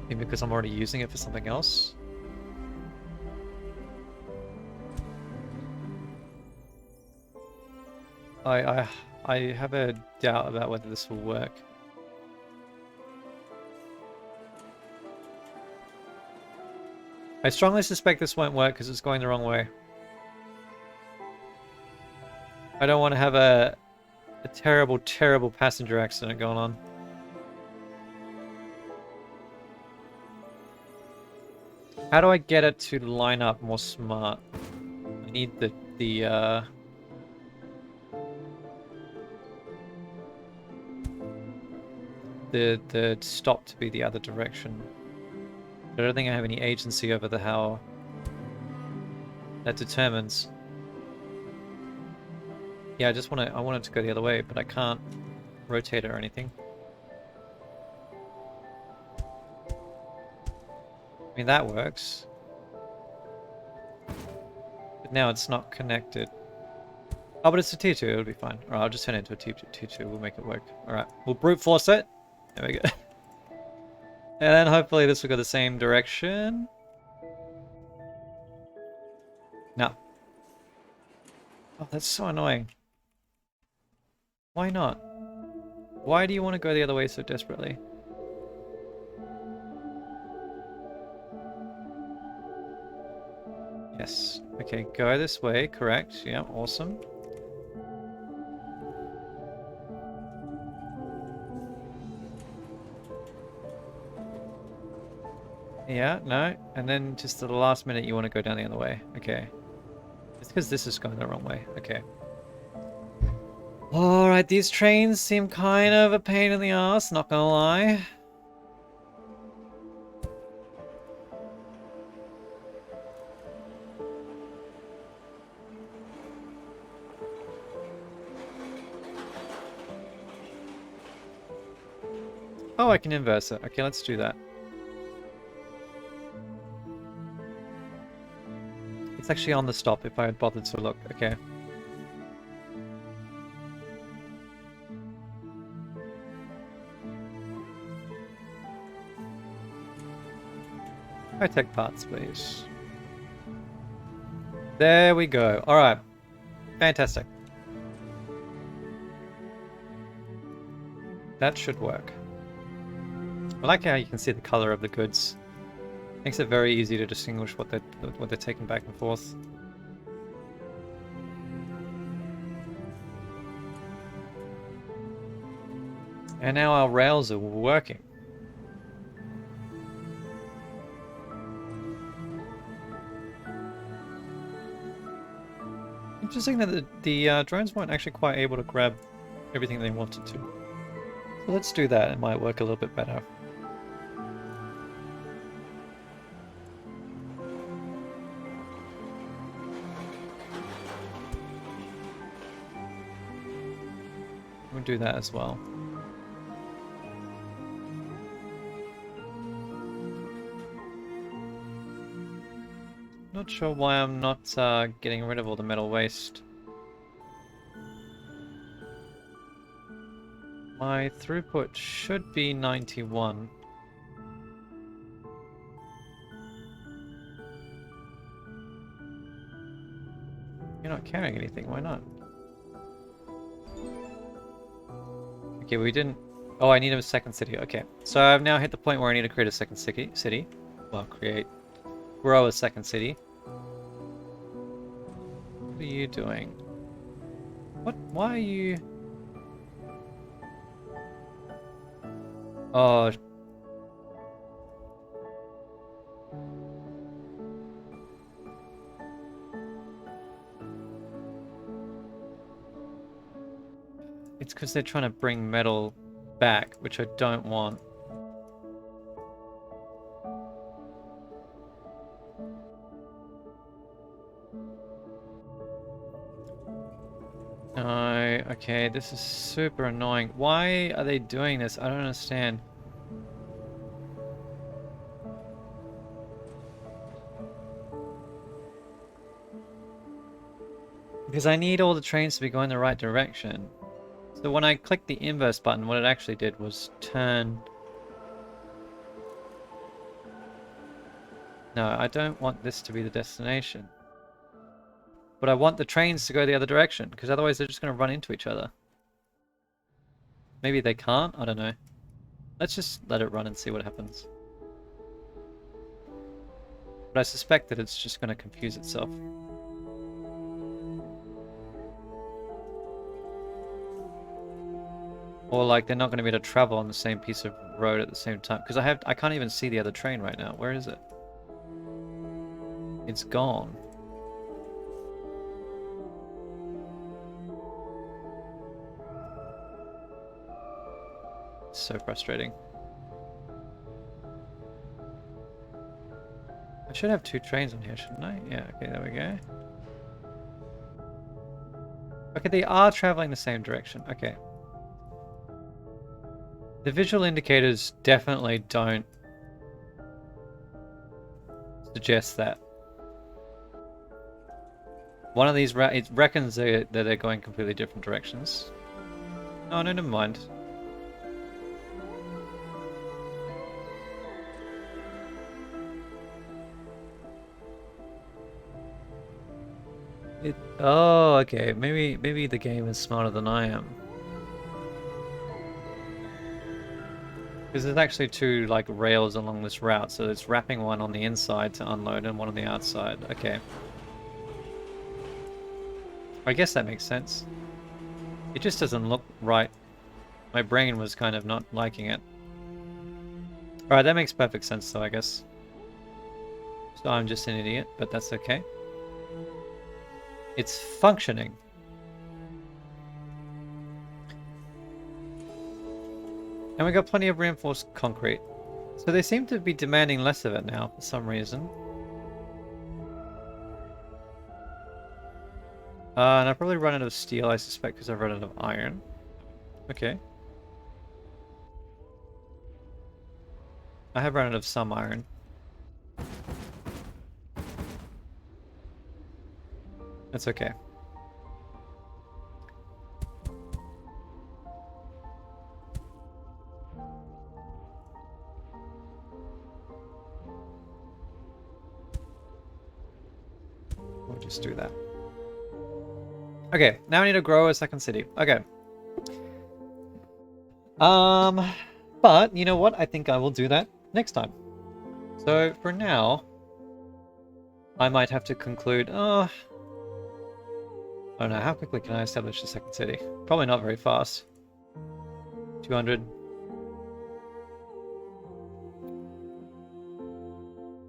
Maybe because I'm already using it for something else. I have a doubt about whether this will work. I strongly suspect this won't work because it's going the wrong way. I don't want to have a terrible, terrible passenger accident going on. How do I get it to line up more smart? I need the stop to be the other direction. But I don't think I have any agency over how that determines. Yeah, I want it to go the other way, but I can't rotate it or anything. I mean, that works. But now it's not connected. Oh, but it's a tier 2, it'll be fine. Alright, I'll just turn it into a tier 2, we'll make it work. Alright, we'll brute force it. There we go. And then hopefully this will go the same direction. No. Oh, that's so annoying. Why not? Why do you want to go the other way so desperately? Yes. Okay, go this way, correct. Yeah, awesome. Yeah, no. And then just at the last minute you want to go down the other way. Okay. It's because this is going the wrong way. Okay. Alright, these trains seem kind of a pain in the ass, not gonna lie. Oh, I can inverse it. Okay, let's do that. It's actually on the stop if I had bothered to look. Okay. High-tech parts, please. There we go. Alright. Fantastic. That should work. I like how you can see the color of the goods. Makes it very easy to distinguish what they're taking back and forth. And now our rails are working. Interesting that the drones weren't actually quite able to grab everything they wanted to. So let's do that, it might work a little bit better. We'll do that as well. Not sure why I'm not getting rid of all the metal waste. My throughput should be 91. You're not carrying anything, why not? Okay, we didn't... Oh, I need a second city. Okay, so I've now hit the point where I need to create a second city. Well, grow a second city. What are you doing? What? Why are you... Oh... It's because they're trying to bring metal back, which I don't want. No, okay, this is super annoying. Why are they doing this? I don't understand. Because I need all the trains to be going the right direction. So when I clicked the inverse button, what it actually did was turn... No, I don't want this to be the destination. But I want the trains to go the other direction, because otherwise they're just going to run into each other. Maybe they can't? I don't know. Let's just let it run and see what happens. But I suspect that it's just going to confuse itself. Or like they're not going to be able to travel on the same piece of road at the same time. Because I can't even see the other train right now. Where is it? It's gone. So frustrating. I should have 2 trains on here, shouldn't I? Yeah, okay, there we go. Okay, they are traveling the same direction. Okay. The visual indicators definitely don't suggest that. One of these, it reckons that they're going completely different directions. Oh, no, never mind. Oh, okay. Maybe the game is smarter than I am. Because there's actually 2 like rails along this route, so it's wrapping one on the inside to unload and one on the outside. Okay. I guess that makes sense. It just doesn't look right. My brain was kind of not liking it. Alright, that makes perfect sense though, I guess. So I'm just an idiot, but that's okay. It's functioning. And we got plenty of reinforced concrete. So they seem to be demanding less of it now for some reason. And I've probably run out of steel, I suspect, because I've run out of iron. Okay. I have run out of some iron. That's okay. We'll just do that. Okay, now I need to grow a second city. Okay. But you know what? I think I will do that next time. So for now, I might have to conclude. Oh, I don't know. How quickly can I establish a second city? Probably not very fast. 200.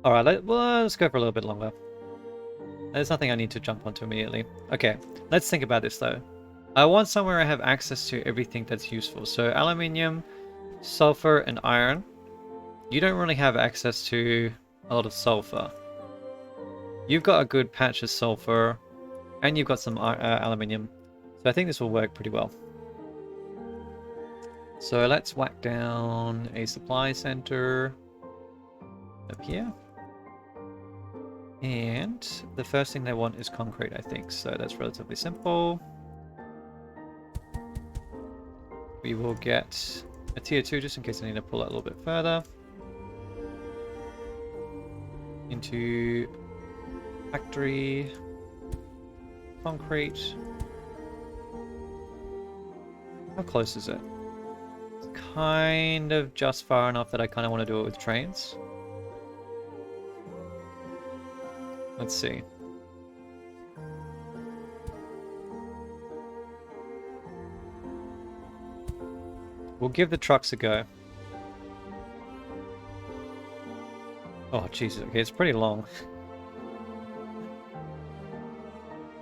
All right, let's go for a little bit longer. There's nothing I need to jump onto immediately. Okay, let's think about this though. I want somewhere I have access to everything that's useful. So aluminium, sulfur, and iron. You don't really have access to a lot of sulfur. You've got a good patch of sulfur, and you've got some aluminium. So I think this will work pretty well. So let's whack down a supply center up here. And the first thing they want is concrete, I think. So that's relatively simple. We will get a tier 2 just in case I need to pull it a little bit further. Into factory, concrete. How close is it? It's kind of just far enough that I kind of want to do it with trains. Let's see. We'll give the trucks a go. Oh, Jesus. Okay, it's pretty long.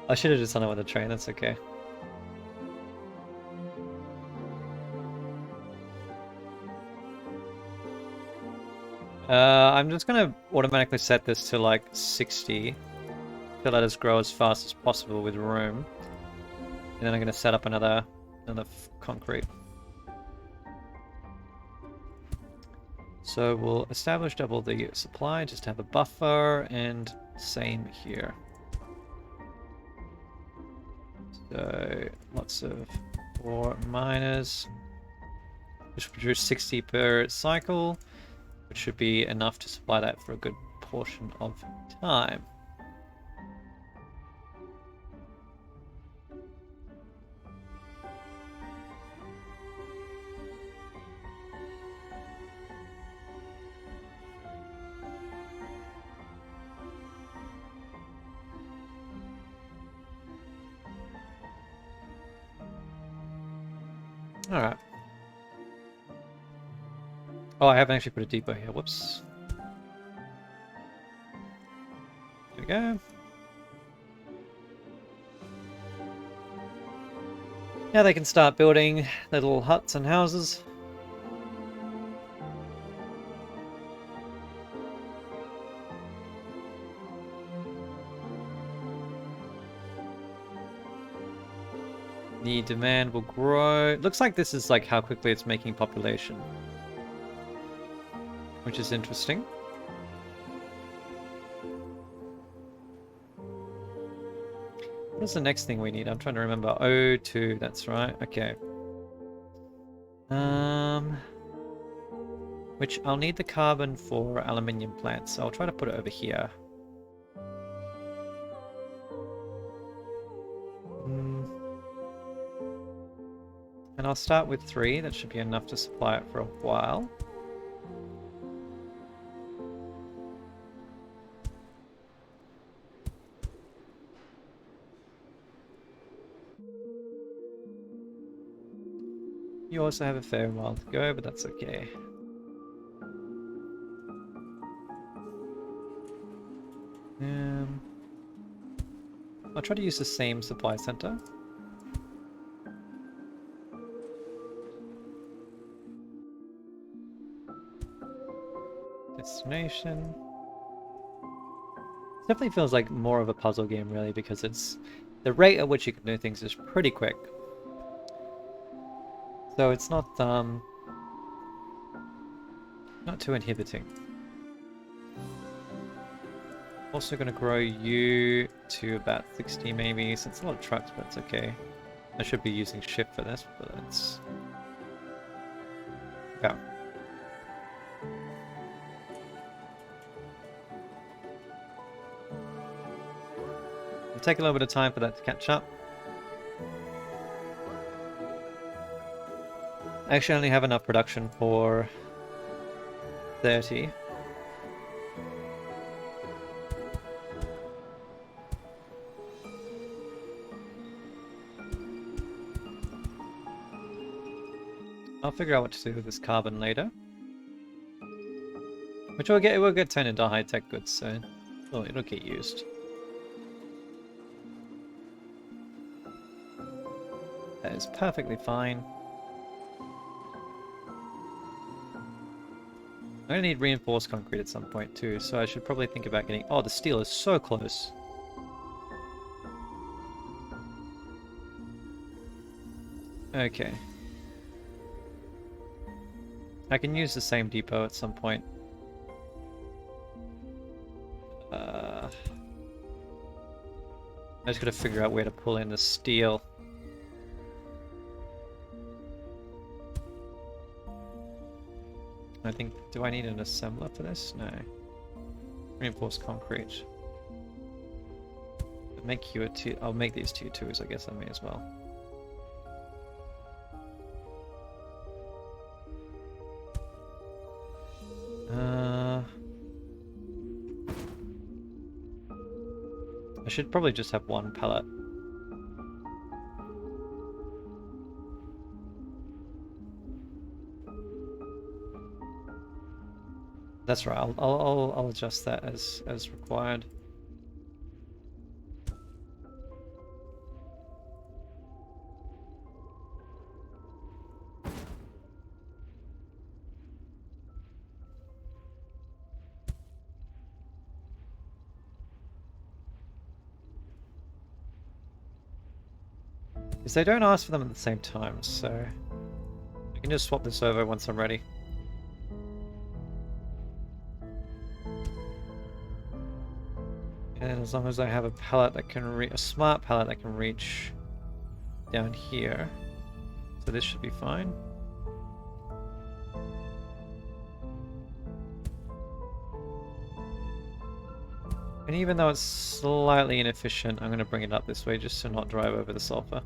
I should have just done it with a train. That's okay. I'm just going to automatically set this to like 60 to let us grow as fast as possible with room. And then I'm going to set up another concrete. So we'll establish double the supply, just to have a buffer, and same here. So lots of ore miners, which will produce 60 per cycle, which should be enough to supply that for a good portion of time. Alright. Oh, I haven't actually put a depot here. Whoops. There we go. Now they can start building their little huts and houses. The demand will grow. Looks like this is like how quickly it's making population, which is interesting. What's the next thing we need? I'm trying to remember. O2, that's right. Okay. Which I'll need the carbon for aluminium plants, so I'll try to put it over here. And I'll start with 3. That should be enough to supply it for a while. You also have a fair while to go, but that's okay. I'll try to use the same supply center. Destination. It definitely feels like more of a puzzle game, really, because it's the rate at which you can do things is pretty quick. So it's not Not too inhibiting. Also going to grow you to about 60 maybe, so it's a lot of trucks, but it's okay. I should be using shift for this, but it's... Yeah. It'll take a little bit of time for that to catch up. I actually only have enough production for 30. I'll figure out what to do with this carbon later. Which it will get turned into high-tech goods, so it'll get used. That is perfectly fine. I'm gonna need reinforced concrete at some point too, so I should probably think about getting... Oh, the steel is so close. Okay. I can use the same depot at some point. I just gotta figure out where to pull in the steel. I think, do I need an assembler for this? No. Reinforced concrete. I'll make these tier 2s, I guess I may as well. I should probably just have one pallet. That's right. I'll adjust that as required. Because they don't ask for them at the same time, so I can just swap this over once I'm ready. And as long as I have a pallet that can a smart pallet that can reach down here, so this should be fine. And even though it's slightly inefficient, I'm going to bring it up this way just to not drive over the sulfur.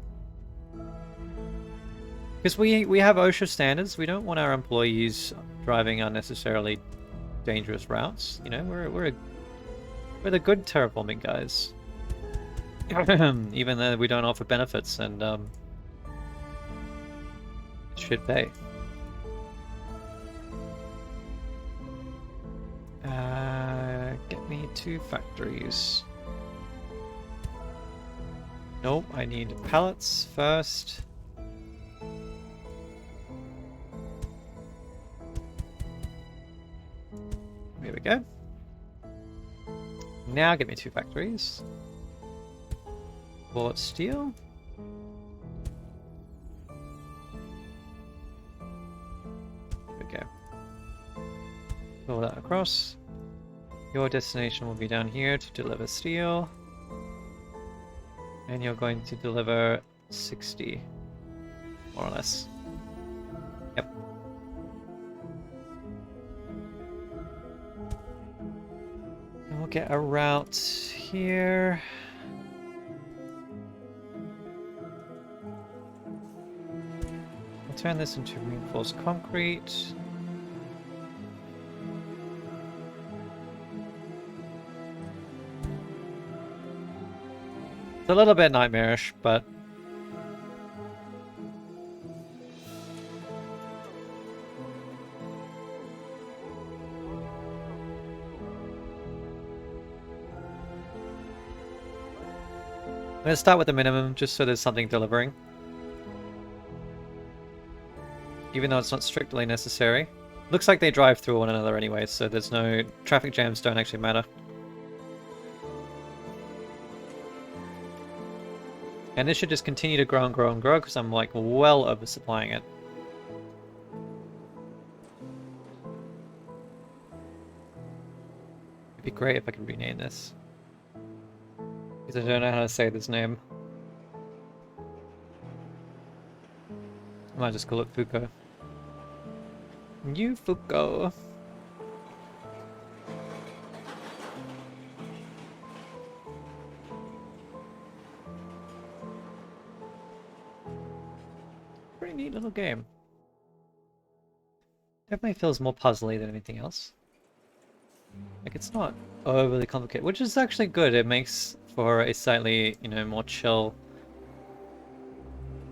Because we have OSHA standards, we don't want our employees driving unnecessarily dangerous routes. You know, we're the good terraforming guys. Even though we don't offer benefits, and it should pay. Get me 2 factories. Nope, I need pallets first. There we go. Now get me 2 factories. Bought steel. There we go. Pull that across. Your destination will be down here to deliver steel. And you're going to deliver 60, more or less. Yep. And we'll get a route here. We'll turn this into reinforced concrete. It's a little bit nightmarish, but I'm going to start with the minimum just so there's something delivering. Even though it's not strictly necessary. Looks like they drive through one another anyway, so there's no traffic jams don't actually matter. And this should just continue to grow and grow and grow because I'm like well oversupplying it. Be great if I could rename this. Because I don't know how to say this name. I might just call it Fuko. New Fuko. Pretty neat little game. Definitely feels more puzzly than anything else. Like, it's not overly complicated, which is actually good. It makes for a slightly, you know, more chill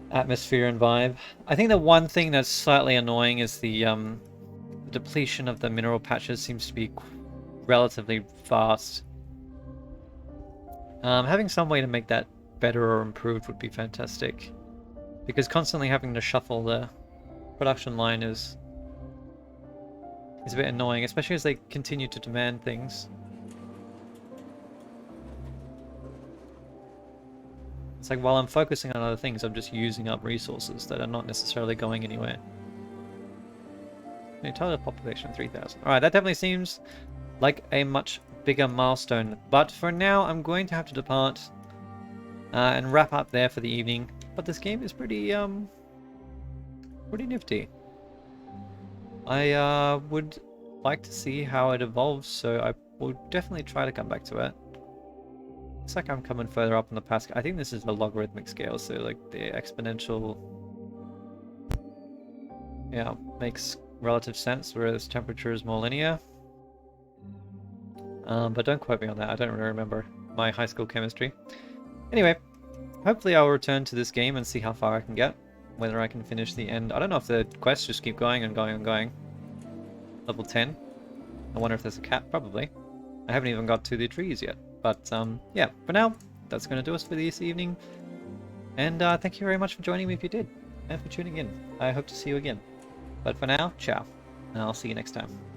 atmosphere and vibe. I think the one thing that's slightly annoying is the depletion of the mineral patches seems to be relatively fast. Having some way to make that better or improved would be fantastic. Because constantly having to shuffle the production line is a bit annoying, especially as they continue to demand things. It's like while I'm focusing on other things, I'm just using up resources that are not necessarily going anywhere. Total population 3,000. Alright, that definitely seems like a much bigger milestone. But for now, I'm going to have to depart and wrap up there for the evening. But this game is pretty nifty. I would like to see how it evolves, so I will definitely try to come back to it. Looks like I'm coming further up on the Pascal. I think this is a logarithmic scale, so like the exponential, yeah, makes relative sense, whereas temperature is more linear. But don't quote me on that. I don't really remember my high school chemistry. Anyway, hopefully I'll return to this game and see how far I can get. Whether I can finish the end. I don't know if the quests just keep going and going and going. Level 10. I wonder if there's a cap. Probably. I haven't even got to the trees yet. But yeah, for now, that's going to do us for this evening. And thank you very much for joining me if you did. And for tuning in. I hope to see you again. But for now, ciao. And I'll see you next time.